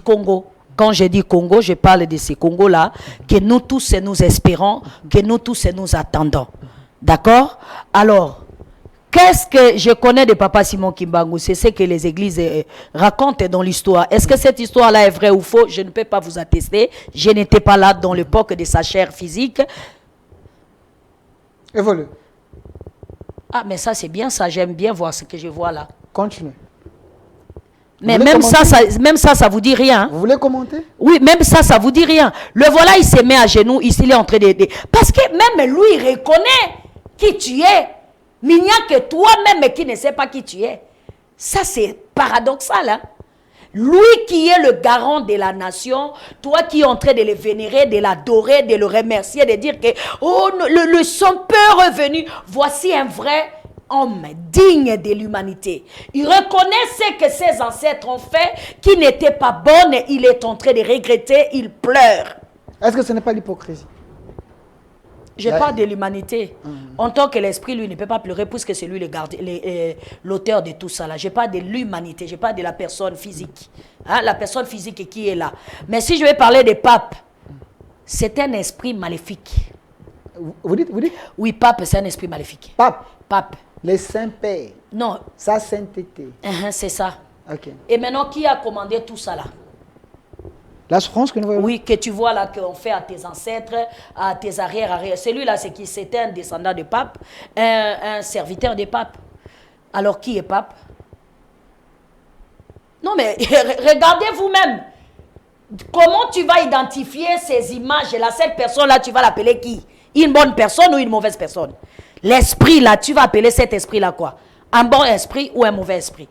Congo. Quand je dis Congo, je parle de ces Congos-là que nous tous nous espérons, que nous tous nous attendons. D'accord? Alors, qu'est-ce que je connais de Papa Simon Kimbangu? C'est ce que les églises racontent dans l'histoire. Est-ce que cette histoire-là est vraie ou faux? Je ne peux pas vous attester. Je n'étais pas là dans l'époque de sa chair physique. Évolue. Ah, mais ça, c'est bien ça. J'aime bien voir ce que je vois là. Continue. Mais même ça, ça vous dit rien. Vous voulez commenter? Oui, même ça vous dit rien. Le voilà, il se met à genoux, il est en train de... Parce que même lui, il reconnaît qui tu es. Mais il n'y a que toi-même qui ne sais pas qui tu es. Ça, c'est paradoxal, hein? Lui qui est le garant de la nation, toi qui es en train de le vénérer, de l'adorer, de le remercier, de dire que oh, son peur est revenu. Voici un vrai homme digne de l'humanité. Il reconnaît ce que ses ancêtres ont fait, qui n'était pas bon, il est en train de regretter, il pleure. Est-ce que ce n'est pas l'hypocrisie? Je parle de l'humanité. En tant que l'esprit, lui, ne peut pas pleurer puisque c'est lui l'auteur de tout ça. Là. Je parle de l'humanité, je parle de la personne physique. Hein, la personne physique qui est là. Mais si je vais parler des papes, c'est un esprit maléfique. Vous dites? Oui, pape, c'est un esprit maléfique. Pape. Les saints-pères. Non. Sa sainteté. C'est ça. Ok. Et maintenant, qui a commandé tout ça là? La souffrance que nous voyons. Oui, que tu vois là, qu'on fait à tes ancêtres, à tes arrière. Celui-là, c'était un descendant de pape, un serviteur de pape. Alors, qui est pape? Non, mais regardez vous-même. Comment tu vas identifier ces images-là? Cette personne-là, tu vas l'appeler qui? Une bonne personne ou une mauvaise personne? L'esprit là, tu vas appeler cet esprit-là quoi? Un bon esprit ou un mauvais esprit?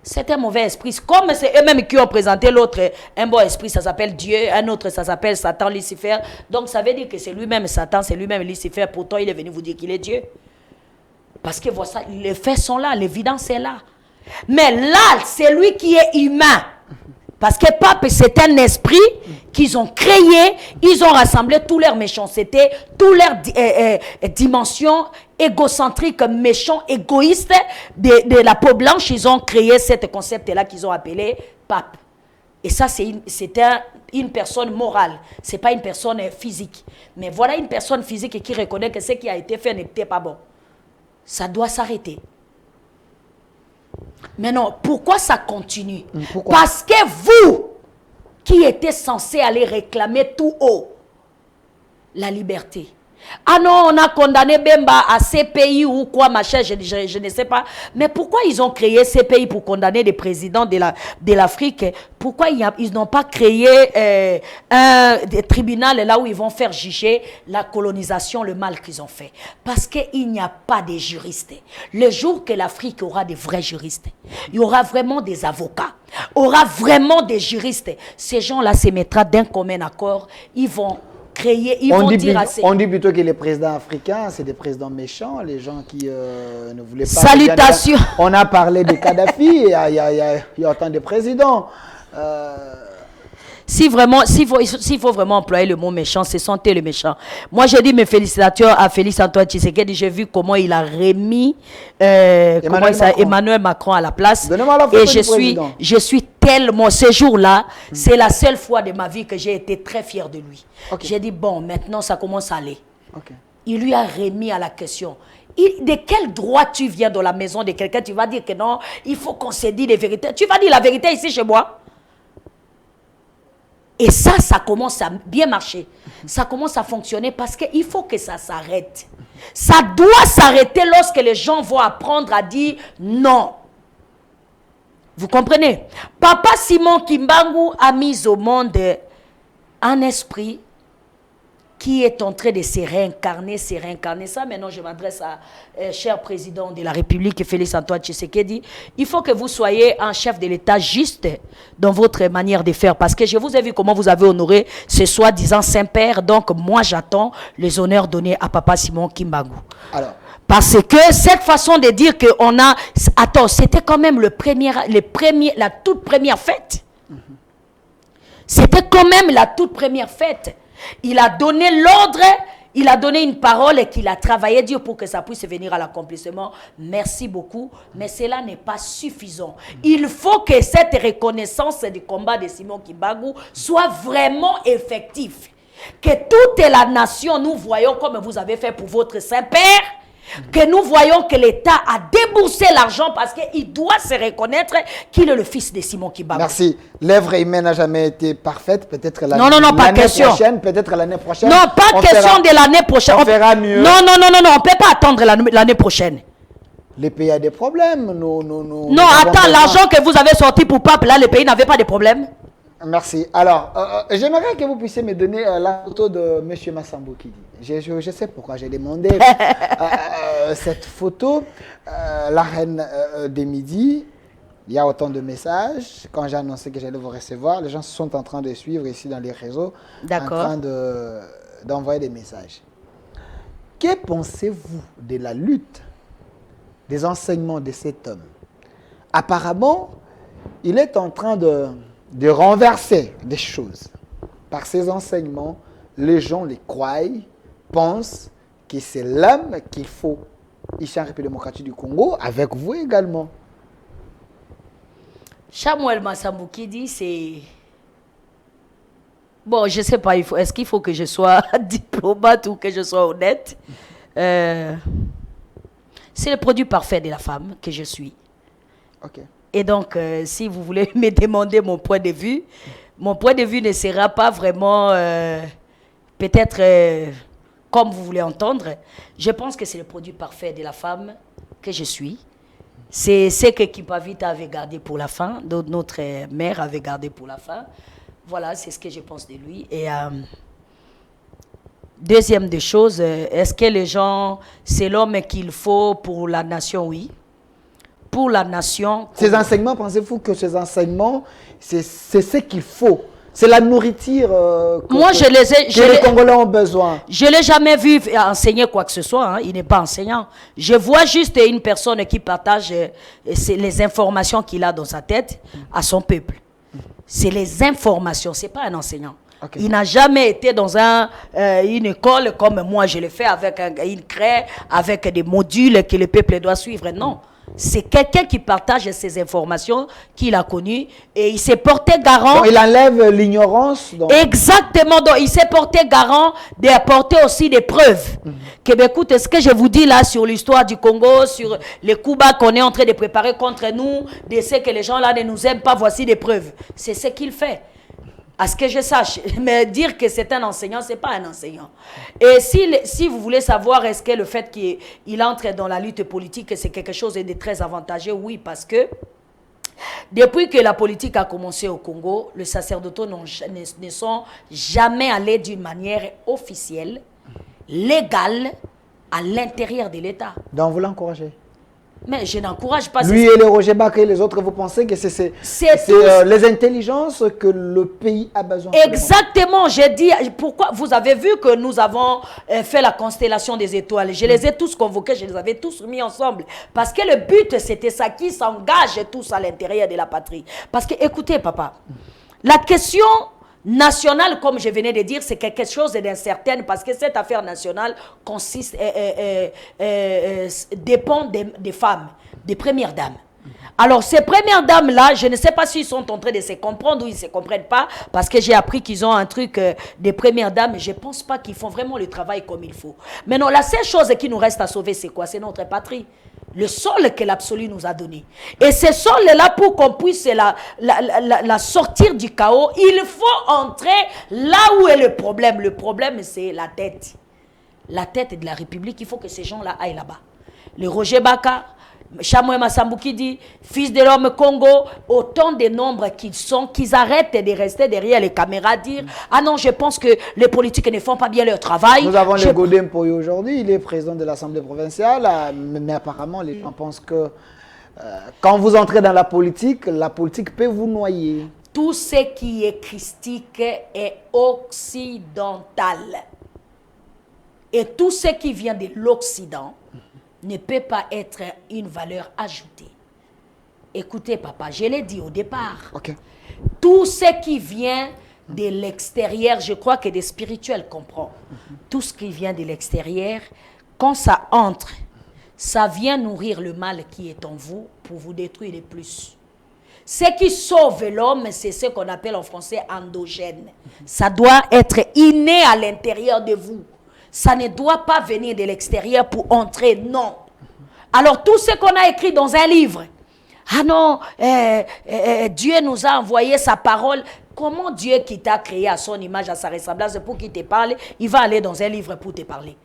C'est un mauvais esprit. Comme c'est eux-mêmes qui ont présenté l'autre, un bon esprit, ça s'appelle Dieu, un autre, ça s'appelle Satan, Lucifer. Donc ça veut dire que c'est lui-même Satan, c'est lui-même Lucifer. Pourtant, il est venu vous dire qu'il est Dieu. Parce que voilà, les faits sont là, l'évidence est là. Mais là, c'est lui qui est humain. Parce que pape, c'est un esprit qu'ils ont créé, ils ont rassemblé tous leurs méchancetés, toutes leurs dimensions égocentriques, méchants, égoïstes de la peau blanche. Ils ont créé ce concept-là qu'ils ont appelé pape. Et ça, c'est une personne morale, ce n'est pas une personne physique. Mais voilà une personne physique qui reconnaît que ce qui a été fait n'était pas bon. Ça doit s'arrêter. Mais non, pourquoi ça continue? Pourquoi? Parce que vous, qui étiez censé aller réclamer tout haut la liberté. Ah non, on a condamné Bemba à ces pays ou quoi, machin, je ne sais pas. Mais pourquoi ils ont créé ces pays pour condamner des présidents de l'Afrique? Pourquoi ils n'ont pas créé un tribunal là où ils vont faire juger la colonisation, le mal qu'ils ont fait? Parce qu'il n'y a pas de juristes. Le jour que l'Afrique aura des vrais juristes, il y aura vraiment des avocats, aura vraiment des juristes. Ces gens-là se mettront d'un commun accord, ils vont créer, on dit plutôt que les présidents africains, c'est des présidents méchants, les gens qui ne voulaient pas... Salutations. On a parlé de Kadhafi, il y a autant de présidents. S'il faut vraiment employer le mot méchant, c'est santé le méchant. Moi, j'ai dit mes félicitations à Félix Antoine Tshisekedi. J'ai vu comment il a remis Emmanuel Macron à la place. Et je suis tellement, ce jour-là, c'est la seule fois de ma vie que j'ai été très fier de lui. Okay. J'ai dit, bon, maintenant, ça commence à aller. Okay. Il lui a remis à la question. De quel droit tu viens dans la maison de quelqu'un? Tu vas dire que non, il faut qu'on se dise les vérités. Tu vas dire la vérité ici chez moi? Et ça commence à bien marcher. Ça commence à fonctionner parce qu'il faut que ça s'arrête. Ça doit s'arrêter lorsque les gens vont apprendre à dire non. Vous comprenez? Papa Simon Kimbangu a mis au monde un esprit qui est en train de se réincarner. Ça, maintenant, je m'adresse à cher président de la République, Félix Antoine Tshisekedi. Il faut que vous soyez un chef de l'État juste dans votre manière de faire. Parce que je vous ai vu comment vous avez honoré ce soi-disant Saint-Père. Donc, moi, j'attends les honneurs donnés à Papa Simon Kimbangu. Alors, parce que cette façon de dire qu'on a... Attends, c'était quand même la toute première fête. C'était quand même la toute première fête. Il a donné l'ordre, il a donné une parole et qu'il a travaillé dur pour que ça puisse venir à l'accomplissement. Merci beaucoup, mais cela n'est pas suffisant. Il faut que cette reconnaissance du combat de Simon Kimbangu soit vraiment effective. Que toute la nation, nous voyons comme vous avez fait pour votre Saint-Père, que nous voyons que l'État a déboursé l'argent parce qu'il doit se reconnaître qu'il est le fils de Simon Kibango. Merci. L'œuvre humaine n'a jamais été parfaite. Peut-être non, pas question. Peut-être l'année prochaine. Non, pas question de l'année prochaine. On fera mieux. Non, on ne peut pas attendre l'année prochaine. Les pays ont des problèmes. Non, attends, l'argent que vous avez sorti pour Pape, là, les pays n'avaient pas de problème. Merci. Alors, j'aimerais que vous puissiez me donner la photo de M. Massambou Kidi. Je sais pourquoi j'ai demandé cette photo. La reine des Midi, il y a autant de messages. Quand j'ai annoncé que j'allais vous recevoir, les gens sont en train de suivre ici dans les réseaux, en train d'envoyer des messages. Que pensez-vous de la lutte, des enseignements de cet homme? Apparemment, il est en train de renverser des choses. Par ses enseignements, les gens les croient, pensent que c'est l'homme qu'il faut ici en République démocratique du Congo, avec vous également. Samuel Massambou Kidi, c'est... Bon, je ne sais pas, est-ce qu'il faut que je sois diplomate ou que je sois honnête? C'est le produit parfait de la femme que je suis. Ok. Et donc, si vous voulez me demander mon point de vue ne sera pas vraiment peut-être comme vous voulez entendre. Je pense que c'est le produit parfait de la femme que je suis. C'est ce que Kipavita avait gardé pour la fin, notre mère avait gardé pour la fin. Voilà, c'est ce que je pense de lui. Et deuxième des choses, est-ce que les gens, c'est l'homme qu'il faut pour la nation? Oui. Pour la nation. Ces enseignements, pensez-vous que ces enseignements, c'est ce qu'il faut? C'est la nourriture que les Congolais ont besoin. Je ne l'ai jamais vu enseigner quoi que ce soit. Hein. Il n'est pas enseignant. Je vois juste une personne qui partage les informations qu'il a dans sa tête à son peuple. C'est les informations, ce n'est pas un enseignant. Okay. Il n'a jamais été dans une école comme moi je l'ai fait avec une craie, avec des modules que le peuple doit suivre. Non. C'est quelqu'un qui partage ces informations qu'il a connues et il s'est porté garant. Donc, il enlève l'ignorance. Exactement. Donc, il s'est porté garant d'apporter aussi des preuves. Que, ben, écoute, ce que je vous dis là sur l'histoire du Congo, sur les coups bas qu'on est en train de préparer contre nous, de ce que les gens là ne nous aiment pas, voici des preuves. C'est ce qu'il fait. À ce que je sache, mais dire que c'est un enseignant, ce n'est pas un enseignant. Et si vous voulez savoir est-ce que le fait qu'il entre dans la lutte politique, c'est quelque chose de très avantageux, oui, parce que depuis que la politique a commencé au Congo, les sacerdotaux ne sont jamais allés d'une manière officielle, légale, à l'intérieur de l'État. Donc vous l'encouragez? Mais je n'encourage pas... Lui et les Roger Baka et les autres, vous pensez que c'est les intelligences que le pays a besoin? Exactement, j'ai dit, pourquoi vous avez vu que nous avons fait la constellation des étoiles. Je les ai tous convoqués, je les avais tous mis ensemble. Parce que le but, c'était ça, qui s'engagent tous à l'intérieur de la patrie. Parce que, écoutez, papa, la question nationale, comme je venais de dire, c'est quelque chose d'incertain parce que cette affaire nationale dépend des femmes, des premières dames. Alors, ces premières dames-là, je ne sais pas s'ils sont en train de se comprendre ou ils ne se comprennent pas parce que j'ai appris qu'ils ont un truc des premières dames, mais je ne pense pas qu'ils font vraiment le travail comme il faut. Mais non, la seule chose qui nous reste à sauver, c'est quoi? C'est notre patrie. Le sol que l'absolu nous a donné. Et ce sol-là, pour qu'on puisse la sortir du chaos, il faut entrer là où est le problème. Le problème, c'est la tête. La tête de la République, il faut que ces gens-là aillent là-bas. Le Roger Baka, Samuel Massambou Kidi, fils de l'homme Congo, autant de nombres qu'ils sont, qu'ils arrêtent de rester derrière les caméras, dire « Ah non, je pense que les politiques ne font pas bien leur travail. » Nous avons le Godin Mpoyo aujourd'hui, il est président de l'Assemblée provinciale, mais apparemment les gens pensent que quand vous entrez dans la politique peut vous noyer. Tout ce qui est christique est occidental. Et tout ce qui vient de l'Occident ne peut pas être une valeur ajoutée. Écoutez, papa, je l'ai dit au départ. Okay. Tout ce qui vient de l'extérieur, je crois que des spirituels comprennent. Tout ce qui vient de l'extérieur, quand ça entre, ça vient nourrir le mal qui est en vous pour vous détruire le plus. Ce qui sauve l'homme, c'est ce qu'on appelle en français endogène. Ça doit être inné à l'intérieur de vous. ça ne doit pas venir de l'extérieur pour entrer, non. Alors tout ce qu'on a écrit dans un livre, ah non, Dieu nous a envoyé sa parole. Comment Dieu qui t'a créé à son image, à sa ressemblance, pour qu'il te parle, il va aller dans un livre pour te parler?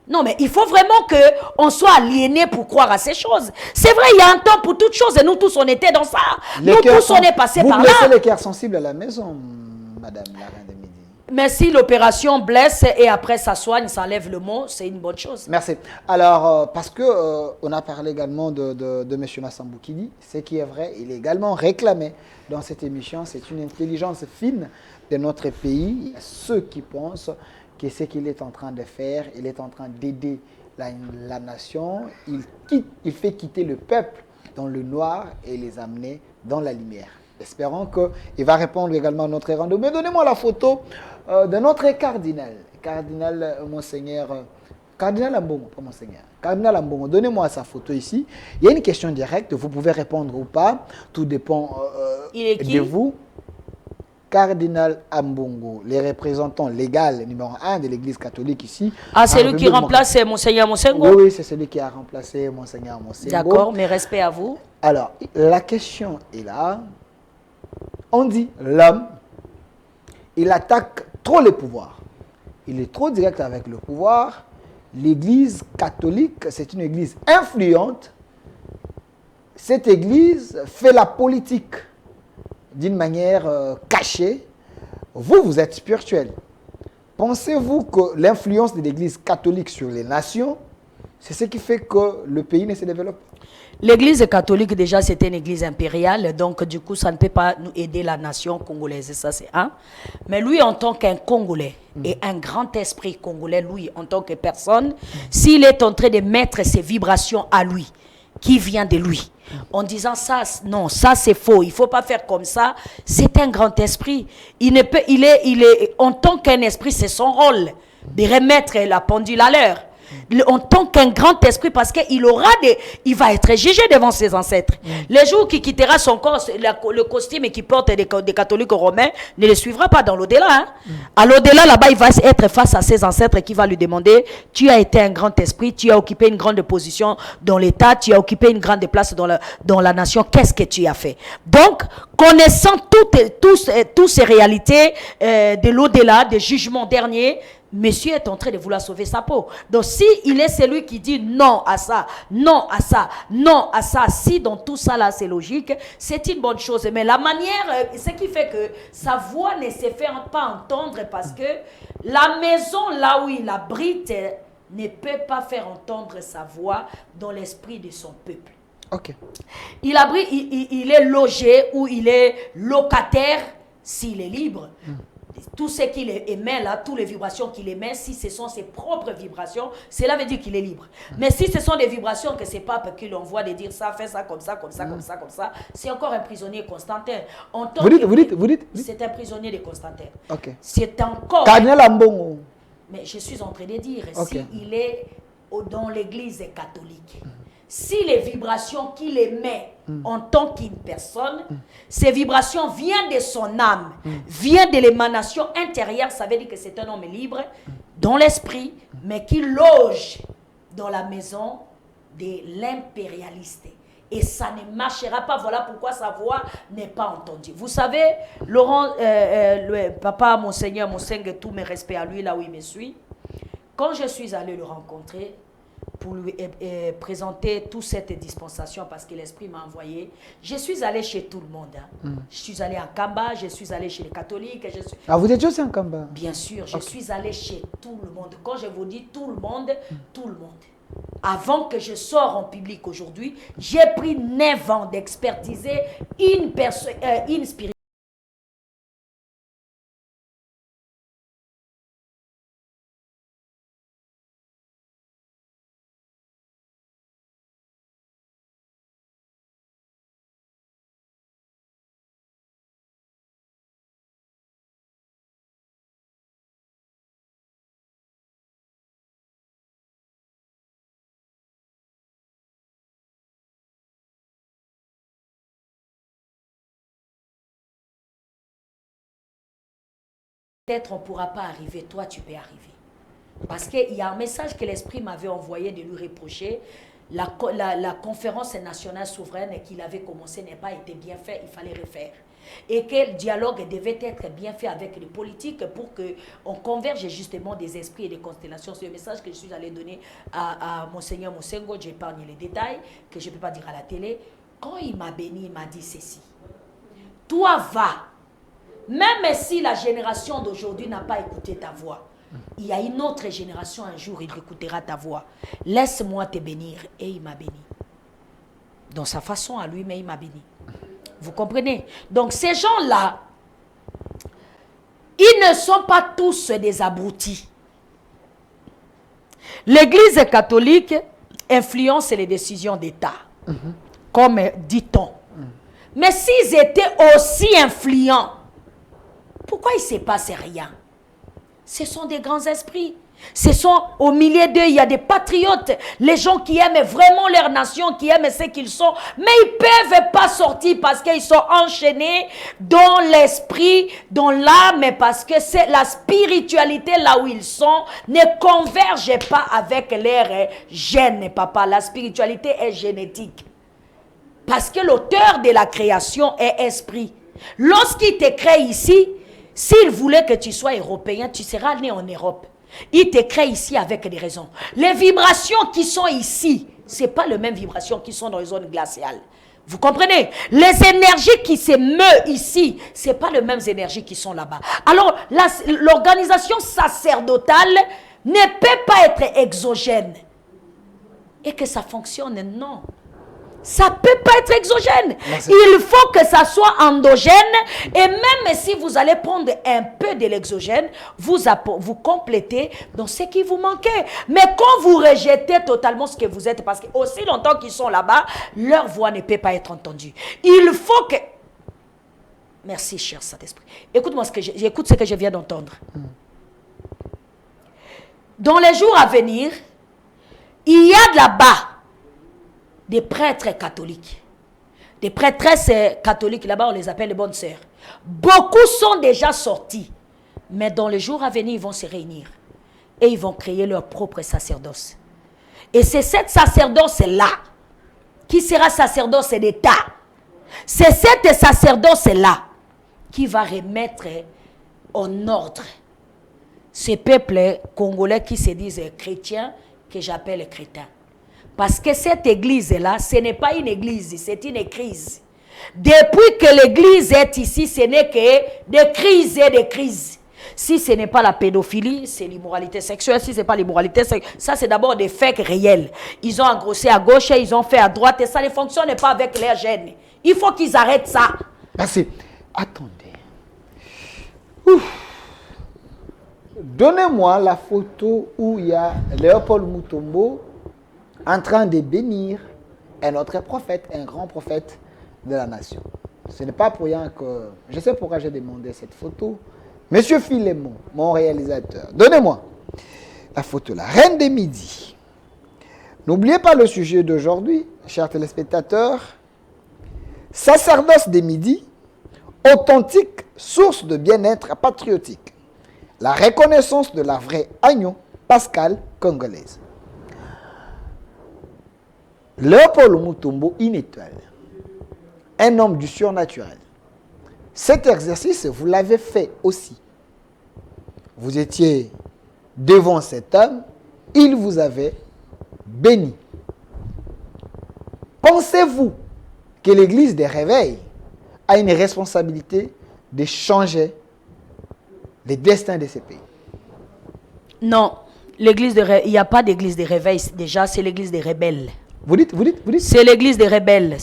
Non, mais il faut vraiment qu'on soit aliéné pour croire à ces choses. C'est vrai, il y a un temps pour toutes choses et nous tous, on était dans ça. Nous tous, on est passés par là. Vous laissez les cœurs sensibles à la maison, madame la reine de midi. Mais si l'opération blesse et après ça soigne, ça enlève le mot, c'est une bonne chose. Merci. Alors, parce que on a parlé également de M. Massambou qui dit, ce qui est vrai, il est également réclamé dans cette émission, c'est une intelligence fine de notre pays. Il y a ceux qui pensent que ce qu'il est en train de faire, il est en train d'aider la nation, il fait quitter le peuple dans le noir et les amener dans la lumière. Espérons qu'il va répondre également à notre rendez-vous. Mais donnez-moi la photo de notre cardinal, Monseigneur, Cardinal Ambongo, pas Monseigneur, Cardinal Ambongo. Donnez-moi sa photo ici. Il y a une question directe, vous pouvez répondre ou pas, tout dépend de vous. Cardinal Ambongo, les représentants légal numéro 1 de l'Église catholique ici. Ah, c'est lui qui remplace Monseigneur Monsengo? Oui, oui, c'est celui qui a remplacé Monseigneur Monsengo. D'accord, mes respects à vous. Alors, la question est là. On dit, l'homme, il attaque trop le pouvoir. Il est trop direct avec le pouvoir. L'Église catholique, c'est une église influente. Cette église fait la politique d'une manière cachée. Vous, vous êtes spirituel. Pensez-vous que l'influence de l'Église catholique sur les nations, c'est ce qui fait que le pays ne se développe pas? L'Église catholique, déjà, c'était une église impériale, donc du coup, ça ne peut pas nous aider la nation congolaise, ça c'est un. Mais lui, en tant qu'un Congolais, et un grand esprit congolais, lui, en tant que personne, s'il est en train de mettre ses vibrations à lui, qui vient de lui, en disant ça, non, ça c'est faux, il ne faut pas faire comme ça, c'est un grand esprit. Il est, en tant qu'un esprit, c'est son rôle de remettre la pendule à l'heure. En tant qu'un grand esprit, parce qu'il il va être jugé devant ses ancêtres. Le jour qu'il quittera son corps, le costume qu'il porte des catholiques romains ne le suivra pas dans l'au-delà. Hein. À l'au-delà, là-bas, il va être face à ses ancêtres qui va lui demander, tu as été un grand esprit, tu as occupé une grande position dans l'État, tu as occupé une grande place dans la nation, qu'est-ce que tu as fait? Donc, connaissant toutes ces réalités de l'au-delà, des jugements derniers, Monsieur est en train de vouloir sauver sa peau. Donc, si il est celui qui dit non à ça, non à ça, non à ça, si dans tout ça là c'est logique, c'est une bonne chose. Mais la manière, ce qui fait que sa voix ne se fait pas entendre parce que la maison là où il abrite ne peut pas faire entendre sa voix dans l'esprit de son peuple. Ok. Il est logé ou il est locataire s'il est libre. Tout ce qu'il émet là, toutes les vibrations qu'il émet, si ce sont ses propres vibrations, cela veut dire qu'il est libre. Mais si ce sont des vibrations que c'est pas qu'il envoie de dire ça, fais ça, comme ça, comme ça, comme ça, comme ça, c'est encore un prisonnier Constantin. Vous dites. C'est un prisonnier de Constantin. Ok. C'est encore... Cardinal Ambongo. Mais je suis en train de dire, Okay. s'il est dans l'église catholique, si les vibrations qu'il émet en tant qu'une personne, ces vibrations viennent de son âme, viennent de l'émanation intérieure, ça veut dire que c'est un homme libre dans l'esprit, mais qui loge dans la maison de l'impérialiste. Et ça ne marchera pas. Voilà pourquoi sa voix n'est pas entendue. Vous savez, Laurent, le papa, Monseigneur Monsengue, tous mes respects à lui, là où il me suit, quand je suis allé le rencontrer, pour lui présenter toute cette dispensation parce que l'Esprit m'a envoyé. Je suis allé chez tout le monde. Hein. Je suis allé à Kamba, je suis allé chez les catholiques. Ah, vous êtes aussi en Kamba? Bien sûr, je suis allé chez tout le monde. Quand je vous dis tout le monde, tout le monde. Avant que je sorte en public aujourd'hui, j'ai pris 9 ans d'expertiser une spiritualité. Peut-être on ne pourra pas arriver, toi tu peux arriver. Parce qu'il y a un message que l'Esprit m'avait envoyé de lui reprocher. La conférence nationale souveraine qu'il avait commencé n'a pas été bien fait, il fallait refaire. Et que le dialogue devait être bien fait avec les politiques pour qu'on converge justement des esprits et des constellations. C'est le message que je suis allé donner à Monseigneur Mosengo, j'épargne les détails, que je ne peux pas dire à la télé. Quand il m'a béni, il m'a dit ceci. Toi va, même si la génération d'aujourd'hui n'a pas écouté ta voix, il y a une autre génération, un jour, il écoutera ta voix. Laisse-moi te bénir. Et il m'a béni. Dans sa façon à lui, mais il m'a béni. Vous comprenez? Donc ces gens-là, ils ne sont pas tous des abrutis. L'Église catholique influence les décisions d'État, comme dit-on. Mais s'ils étaient aussi influents, pourquoi il ne s'est passé rien? Ce sont des grands esprits. Ce sont, au milieu d'eux, il y a des patriotes, les gens qui aiment vraiment leur nation, qui aiment ce qu'ils sont, mais ils ne peuvent pas sortir parce qu'ils sont enchaînés dans l'esprit, dans l'âme, parce que c'est la spiritualité là où ils sont, ne converge pas avec leur gène, papa. La spiritualité est génétique. Parce que l'auteur de la création est esprit. Lorsqu'il te crée ici, s'il voulait que tu sois européen, tu seras né en Europe. Il te crée ici avec des raisons. Les vibrations qui sont ici, ce n'est pas les mêmes vibrations qui sont dans les zones glaciales. Vous comprenez? Les énergies qui se meuvent ici, ce n'est pas les mêmes énergies qui sont là-bas. Alors, l'organisation sacerdotale ne peut pas être exogène. Et que ça fonctionne, non. Ça ne peut pas être exogène. Il faut que ça soit endogène. Et même si vous allez prendre un peu de l'exogène, vous complétez dans ce qui vous manquait. Mais quand vous rejetez totalement ce que vous êtes, parce que aussi longtemps qu'ils sont là-bas, leur voix ne peut pas être entendue. Il faut que... Merci, cher Saint-Esprit. Écoute-moi j'écoute ce que je viens d'entendre. Dans les jours à venir, il y a là-bas des prêtres catholiques, des prêtresses catholiques, là-bas on les appelle les bonnes sœurs. Beaucoup sont déjà sortis, mais dans les jours à venir, ils vont se réunir et ils vont créer leur propre sacerdoce. Et c'est cette sacerdoce-là qui sera sacerdoce d'État. C'est cette sacerdoce-là qui va remettre en ordre ces peuples congolais qui se disent chrétiens, que j'appelle crétins. Parce que cette église-là, ce n'est pas une église, c'est une crise. Depuis que l'église est ici, ce n'est que des crises et des crises. Si ce n'est pas la pédophilie, c'est l'immoralité sexuelle. Si ce n'est pas l'immoralité sexuelle, ça c'est d'abord des faits réels. Ils ont engrossé à gauche, ils ont fait à droite, et ça ne fonctionne pas avec leurs gènes. Il faut qu'ils arrêtent ça. Merci. Attendez. Ouf. Donnez-moi la photo où il y a Léopold Mutombo en train de bénir un autre prophète, un grand prophète de la nation. Ce n'est pas pour rien que... Je sais pourquoi j'ai demandé cette photo. Monsieur Philémon, mon réalisateur, donnez-moi la photo, la reine des midis. N'oubliez pas le sujet d'aujourd'hui, chers téléspectateurs. Sacerdoce des midis, authentique source de bien-être patriotique. La reconnaissance de la vraie agneau pascale congolaise. Léopold Mutombo, une étoile, un homme du surnaturel. Cet exercice, vous l'avez fait aussi. Vous étiez devant cet homme, il vous avait béni. Pensez-vous que l'Église des réveils a une responsabilité de changer les destins de ces pays? Non, il n'y a pas d'église des réveils. Déjà, c'est l'église des rebelles. Vous dites? C'est l'église des rebelles.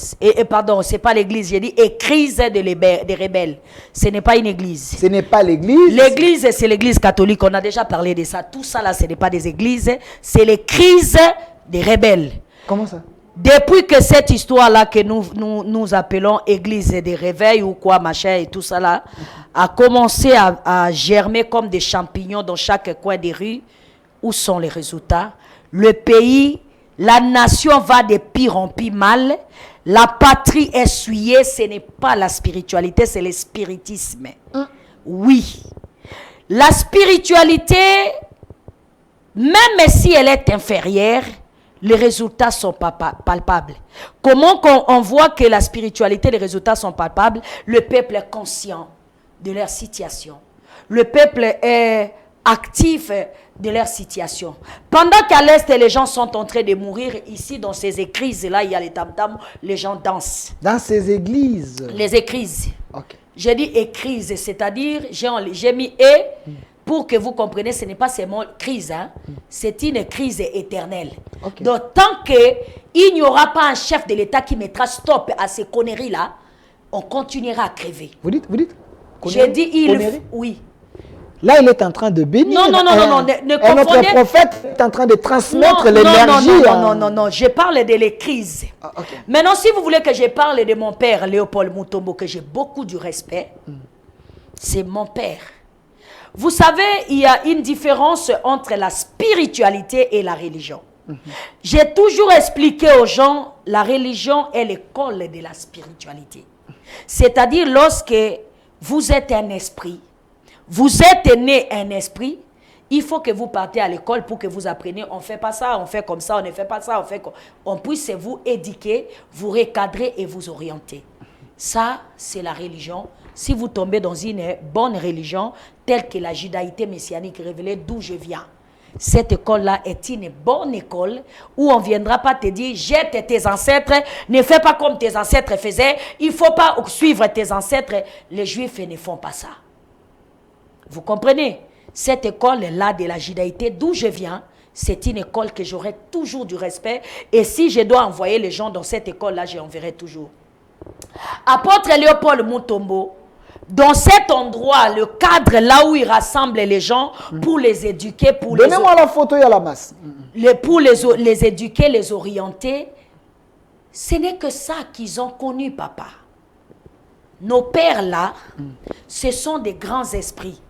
Pardon, c'est pas l'église, j'ai dit église des rebelles. Ce n'est pas une église. Ce n'est pas l'église. L'église, c'est l'église catholique. On a déjà parlé de ça. Tout ça là, ce n'est pas des églises. C'est les crises des rebelles. Comment ça? Depuis que cette histoire-là que nous appelons église des réveils ou quoi, machin et tout ça là, a commencé à germer comme des champignons dans chaque coin des rues, où sont les résultats? Le pays, la nation va de pire en pire mal. La patrie essuyée, ce n'est pas la spiritualité, c'est le spiritisme. Oui. La spiritualité même si elle est inférieure, les résultats sont palpables. Comment on voit que la spiritualité, les résultats sont palpables? Le peuple est conscient de leur situation. Le peuple est actif de leur situation. Pendant qu'à l'Est, les gens sont en train de mourir, ici, dans ces églises-là, il y a les tam-tams, les gens dansent. Dans ces églises? Les églises. Ok. J'ai dit église, c'est-à-dire, j'ai mis « et » pour que vous compreniez, ce n'est pas seulement crise, hein? C'est une crise éternelle. Okay. Donc, tant qu'il n'y aura pas un chef de l'État qui mettra stop à ces conneries-là, on continuera à crever. Vous dites J'ai dit oui. Là, il est en train de bénir. Non, ne confondez. Notre prophète est en train de transmettre l'énergie. Non, je parle de l'église. Ah, okay. Maintenant, si vous voulez que je parle de mon père, Léopold Mutombo, que j'ai beaucoup du respect, c'est mon père. Vous savez, il y a une différence entre la spiritualité et la religion. J'ai toujours expliqué aux gens, la religion est l'école de la spiritualité. C'est-à-dire, lorsque vous êtes un esprit, vous êtes né un esprit, il faut que vous partez à l'école pour que vous appreniez, on ne fait pas ça, on fait comme ça, on ne fait pas ça, on puisse vous éduquer, vous recadrer et vous orienter. Ça, c'est la religion. Si vous tombez dans une bonne religion, telle que la judaïté messianique révélée d'où je viens, cette école-là est une bonne école où on ne viendra pas te dire, jette tes ancêtres, ne fais pas comme tes ancêtres faisaient, il ne faut pas suivre tes ancêtres. Les Juifs ne font pas ça. Vous comprenez? Cette école-là de la judaïté d'où je viens, c'est une école que j'aurai toujours du respect. Et si je dois envoyer les gens dans cette école-là, j'enverrai toujours. Apôtre Léopold Mutombo, dans cet endroit, le cadre là où il rassemble les gens pour les éduquer, pour donnez-moi la photo, il y a la masse. Pour les éduquer, les orienter, ce n'est que ça qu'ils ont connu, papa. Nos pères là, ce sont des grands esprits.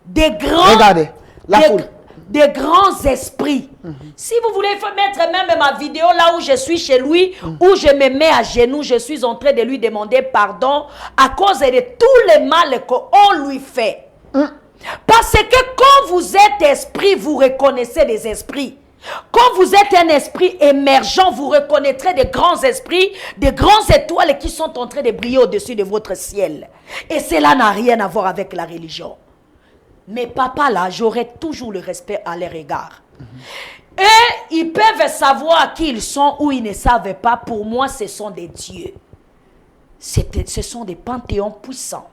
Des grands... Regardez, la foule. Des grands esprits. Si vous voulez mettre même ma vidéo là où je suis chez lui, où je me mets à genoux, je suis en train de lui demander pardon à cause de tous les mal qu'on lui fait. Parce que quand vous êtes esprit, vous reconnaissez des esprits. Quand vous êtes un esprit émergent, vous reconnaîtrez des grands esprits, des grandes étoiles qui sont en train de briller au-dessus de votre ciel. Et cela n'a rien à voir avec la religion. Mais papa là, j'aurai toujours le respect à leur égard. Et ils peuvent savoir qui ils sont ou ils ne savent pas. Pour moi, ce sont des dieux. Ce sont des panthéons puissants.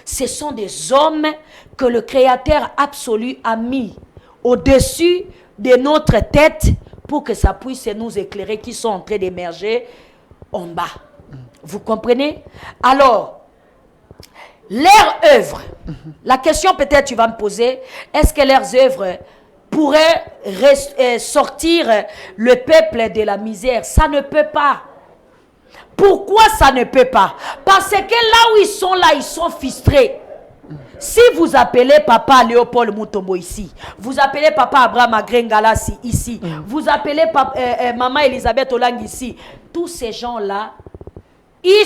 Ce sont des hommes que le Créateur absolu a mis au-dessus de notre tête pour que ça puisse nous éclairer, qui sont en train d'émerger en bas. Vous comprenez? Alors, leur œuvre, la question peut-être tu vas me poser, est-ce que leurs œuvres pourraient sortir le peuple de la misère? Ça ne peut pas. Pourquoi ça ne peut pas? Parce que là où ils sont frustrés. Si vous appelez papa Léopold Mutombo ici, vous appelez papa Abraham Agrengala ici, vous appelez maman Elisabeth Olang ici, tous ces gens-là, ils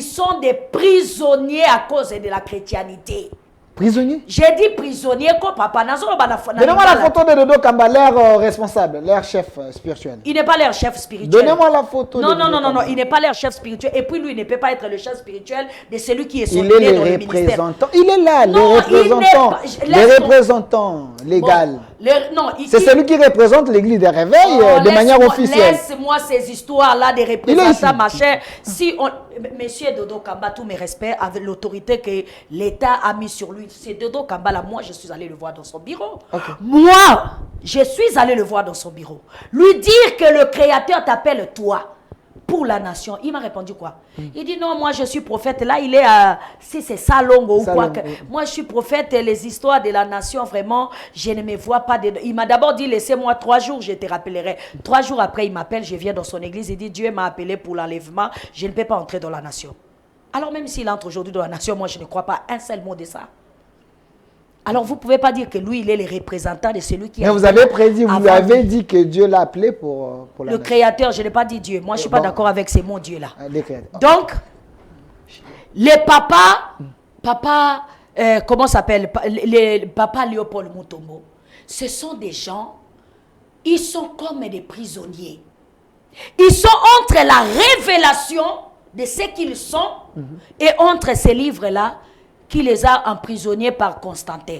sont des prisonniers à cause de la chrétienté. Prisonniers? J'ai dit prisonniers comme papa. Donnez-moi la photo de Dodo Kamba, leur responsable, leur chef spirituel. Il n'est pas leur chef spirituel. Donnez-moi la photo. Non, il n'est pas leur chef spirituel. Et puis lui, il ne peut pas être le chef spirituel de celui qui est son il est dans le le ministère. Il est là, non, les représentants légaux. C'est celui qui représente l'église des réveils de manière officielle. Laisse-moi ces histoires-là des représentants, ma chère. Si on... Monsieur Dodo Kamba, tous mes respects, avec l'autorité que l'État a mis sur lui, c'est Dodo Kamba là, moi je suis allé le voir dans son bureau. Okay. Moi, je suis allé le voir dans son bureau. Lui dire que le Créateur t'appelle toi pour la nation. Il m'a répondu quoi? Il dit non, moi je suis prophète. Là, il est à... Si c'est Salongo ou quoi que... Moi je suis prophète, les histoires de la nation, vraiment, je ne me vois pas dedans. Il m'a d'abord dit, laissez-moi 3 jours, je te rappellerai. 3 jours après, il m'appelle, je viens dans son église, il dit, Dieu m'a appelé pour l'enlèvement, je ne peux pas entrer dans la nation. Alors même s'il entre aujourd'hui dans la nation, moi je ne crois pas un seul mot de ça. Alors vous ne pouvez pas dire que lui, il est le représentant de celui qui... Mais vous avez prédit, vous avez dit que Dieu l'a appelé pour la le Créateur, je n'ai pas dit Dieu. Moi, je ne suis pas d'accord avec ces mots Dieu-là. Donc, les papas, comment s'appelle, les papas Léopold Mutombo, ce sont des gens, ils sont comme des prisonniers. Ils sont entre la révélation de ce qu'ils sont et entre ces livres-là qui les a emprisonnés par Constantin.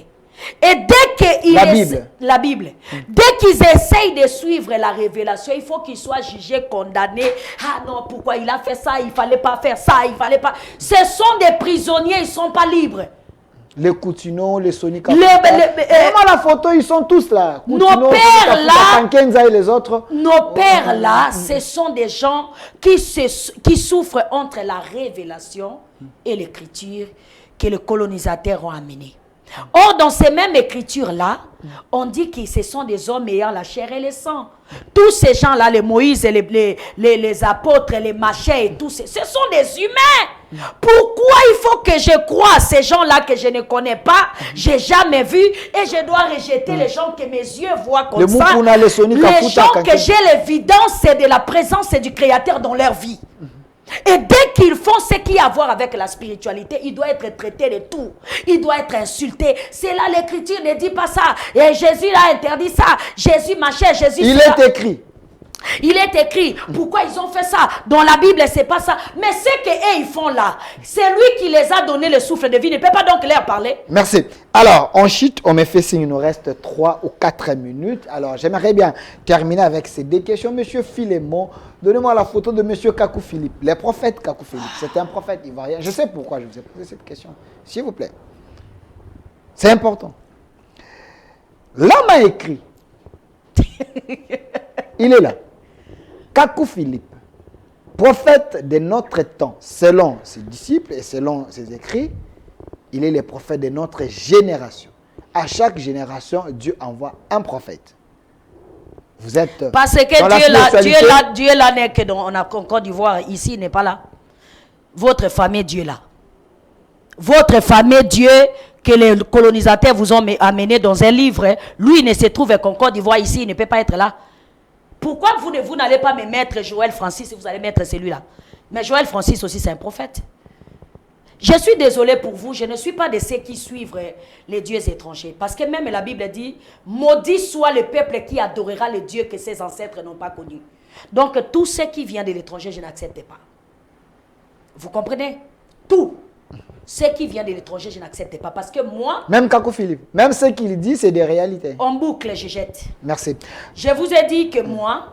Et dès qu'ils la Bible, dès qu'ils essayent de suivre la révélation, il faut qu'ils soient jugés, condamnés. Ah non, pourquoi il a fait ça? Il fallait pas faire ça, il fallait pas. Ce sont des prisonniers, ils sont pas libres. Les Coutinho, les Sonika. Vraiment la photo, ils sont tous là. Coutinho, nos pères là, Kankenza et les autres. Nos pères là, ce sont des gens qui souffrent entre la révélation et l'écriture que les colonisateurs ont amené. Or, dans ces mêmes écritures-là, on dit que ce sont des hommes ayant la chair et le sang. Tous ces gens-là, les Moïse, les apôtres, les machins et tout, ce sont des humains. Pourquoi il faut que je croie à ces gens-là que je ne connais pas, j'ai jamais vu, et je dois rejeter les gens que mes yeux voient comme ça. Les gens que j'ai l'évidence, c'est de la présence du Créateur dans leur vie. Et dès qu'ils font ce qui a à voir avec la spiritualité, il doit être traité de tout. Il doit être insulté. C'est là l'écriture ne dit pas ça. Et Jésus a interdit ça. Jésus machin, Jésus... Il est écrit. Il est écrit. Pourquoi ils ont fait ça? Dans la Bible, c'est pas ça. Mais ce qu'eux, ils font là, c'est lui qui les a donné le souffle de vie. Il ne peut pas donc leur parler. Merci. Alors, on chute, on me fait signe, il nous reste 3 ou 4 minutes. Alors, j'aimerais bien terminer avec ces 2 questions. Monsieur Philémon, donnez-moi la photo de Monsieur Kakou Philippe. Les prophètes Kakou Philippe, c'était un prophète ivoirien. Je sais pourquoi je vous ai posé cette question. S'il vous plaît. C'est important. L'homme a écrit. Il est là. Kakou Philippe, prophète de notre temps, selon ses disciples et selon ses écrits, il est le prophète de notre génération. À chaque génération, Dieu envoie un prophète. Vous êtes parce que Dieu là n'est que en Côte d'Ivoire, ici il n'est pas là. Votre famille, Dieu là. Votre famille, Dieu que les colonisateurs vous ont amené dans un livre, lui ne se trouve qu'en Côte d'Ivoire, ici il ne peut pas être là. Pourquoi vous n'allez pas me mettre Joël Francis et vous allez mettre celui-là? Mais Joël Francis aussi, c'est un prophète. Je suis désolé pour vous, je ne suis pas de ceux qui suivent les dieux étrangers. Parce que même la Bible dit, maudit soit le peuple qui adorera les dieux que ses ancêtres n'ont pas connus. Donc tout ce qui vient de l'étranger, je n'accepte pas. Vous comprenez? Tout. Ce qui vient de l'étranger, je n'accepte pas. Parce que moi... Même Kakou Philippe, même ce qu'il dit, c'est des réalités. En boucle, je jette. Merci. Je vous ai dit que moi,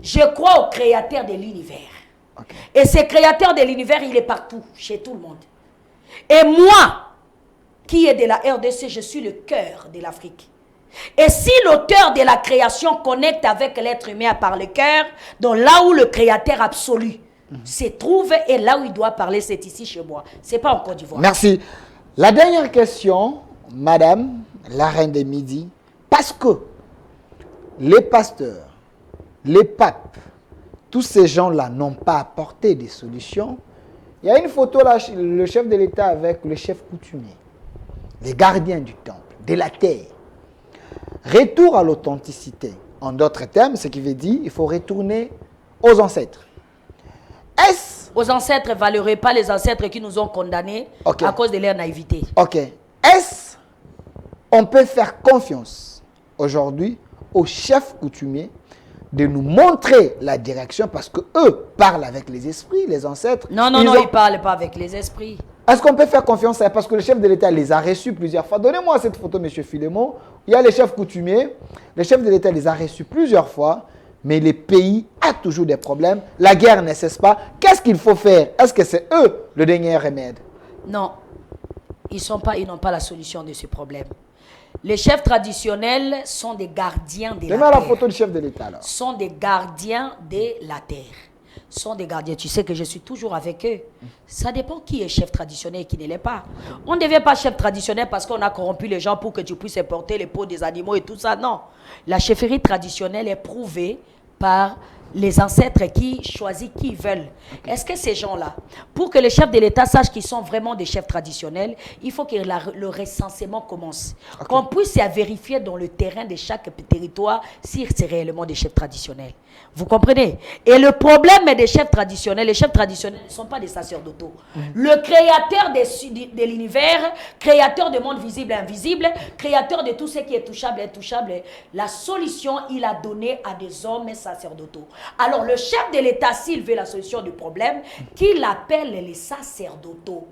je crois au créateur de l'univers. Okay. Et ce créateur de l'univers, il est partout, chez tout le monde. Et moi, qui est de la RDC, je suis le cœur de l'Afrique. Et si l'auteur de la création connecte avec l'être humain par le cœur, donc là où le créateur absolu se trouve et là où il doit parler, c'est ici chez moi. Ce n'est pas en Côte d'Ivoire. Merci. La dernière question, madame, la reine des midis, parce que les pasteurs, les papes, tous ces gens-là n'ont pas apporté des solutions. Il y a une photo là, le chef de l'État avec le chef coutumier, les gardiens du temple, de la terre. Retour à l'authenticité. En d'autres termes, ce qui veut dire qu'il faut retourner aux ancêtres. Est-ce... Aux ancêtres valeureux, pas les ancêtres qui nous ont condamnés à cause de leur naïveté. Ok. Est-ce on peut faire confiance aujourd'hui aux chefs coutumiers de nous montrer la direction parce que eux parlent avec les esprits, les ancêtres. Non, ils ne parlent pas avec les esprits. Est-ce qu'on peut faire confiance à eux? Parce que le chef de l'État les a reçus plusieurs fois. Donnez-moi cette photo, M. Philémon. Il y a les chefs coutumiers. Le chef de l'État les a reçus plusieurs fois. Mais le pays a toujours des problèmes. La guerre ne cesse pas. Qu'est-ce qu'il faut faire? Est-ce que c'est eux le dernier remède? Non. Ils n'ont pas la solution de ce problème. Les chefs traditionnels sont des gardiens de la terre. Donne-moi la photo du chef de l'État alors. Sont des gardiens de la terre. Sont des gardiens. Tu sais que je suis toujours avec eux. Ça dépend qui est chef traditionnel et qui ne l'est pas. On ne devient pas chef traditionnel parce qu'on a corrompu les gens pour que tu puisses porter les peaux des animaux et tout ça. Non. La chefferie traditionnelle est prouvée par les ancêtres qui choisissent qui ils veulent. Est-ce que ces gens-là, pour que les chefs de l'État sachent qu'ils sont vraiment des chefs traditionnels, il faut que le recensément commence. Qu'on puisse vérifier dans le terrain de chaque territoire si c'est réellement des chefs traditionnels. Vous comprenez? Et le problème des chefs traditionnels, les chefs traditionnels ne sont pas des sacerdotaux. Le créateur de l'univers, créateur du monde visible et invisible, créateur de tout ce qui est touchable et intouchable, la solution, il a donné à des hommes sacerdotaux. Alors, le chef de l'État, s'il veut la solution du problème, qu'il appelle les sacerdotaux.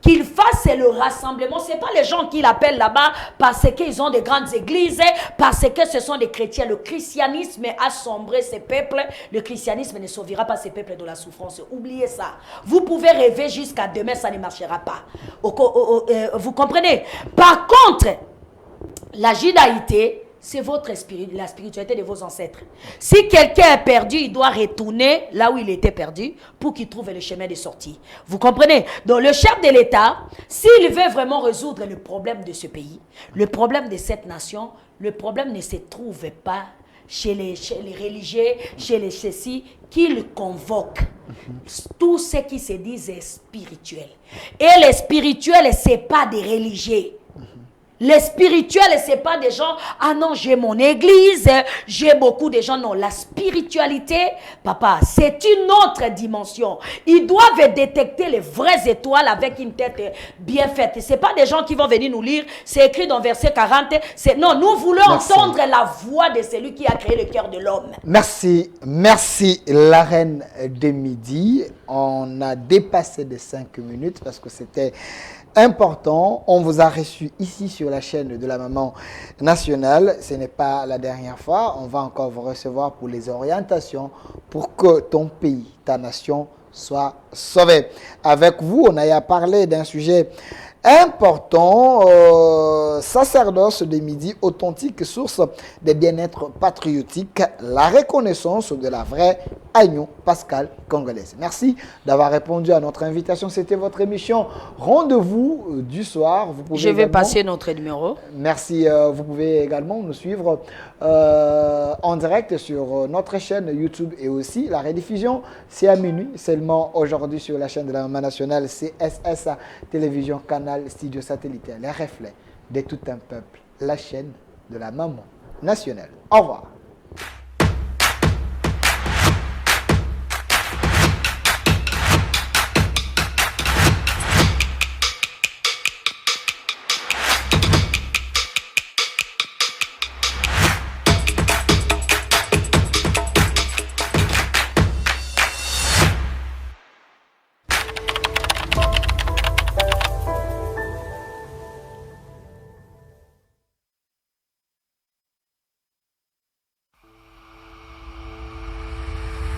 Qu'il fasse le rassemblement. Ce n'est pas les gens qui l'appellent là-bas parce qu'ils ont des grandes églises, parce que ce sont des chrétiens. Le christianisme a sombré ces peuples. Le christianisme ne sauvera pas ces peuples de la souffrance. Oubliez ça. Vous pouvez rêver jusqu'à demain, ça ne marchera pas. Vous comprenez? Par contre, la judaïté, c'est la spiritualité de vos ancêtres. Si quelqu'un est perdu, il doit retourner là où il était perdu pour qu'il trouve le chemin de sortie. Vous comprenez? Donc le chef de l'État, s'il veut vraiment résoudre le problème de ce pays, le problème de cette nation, le problème ne se trouve pas chez les religieux, chez les ceci, qu'il convoque. Tout ce qui se dit est spirituel. Et les spirituels, ce n'est pas des religieux. Les spirituels, ce n'est pas des gens, ah non, j'ai mon église, j'ai beaucoup de gens. Non, la spiritualité, papa, c'est une autre dimension. Ils doivent détecter les vraies étoiles avec une tête bien faite. Ce n'est pas des gens qui vont venir nous lire, c'est écrit dans verset 40. Non, nous voulons entendre la voix de celui qui a créé le cœur de l'homme. Merci, merci la reine de midi. On a dépassé de 5 minutes parce que c'était important. On vous a reçu ici sur la chaîne de la Maman Nationale. Ce n'est pas la dernière fois. On va encore vous recevoir pour les orientations pour que ton pays, ta nation soit sauvée. Avec vous, on a parlé d'un sujet important, sacerdoce de midi, authentique source de bien-être patriotique, la reconnaissance de la vraie Agnon Pascal congolaise. Merci d'avoir répondu à notre invitation. C'était votre émission Rendez-vous du soir. Vous pouvez passer notre numéro. Merci. Vous pouvez également nous suivre en direct sur notre chaîne YouTube et aussi la rediffusion. C'est à minuit seulement aujourd'hui sur la chaîne de la Maman Nationale, CSS Télévision Canal Studio Satellitaire, les reflets de tout un peuple, la chaîne de la Maman Nationale. Au revoir.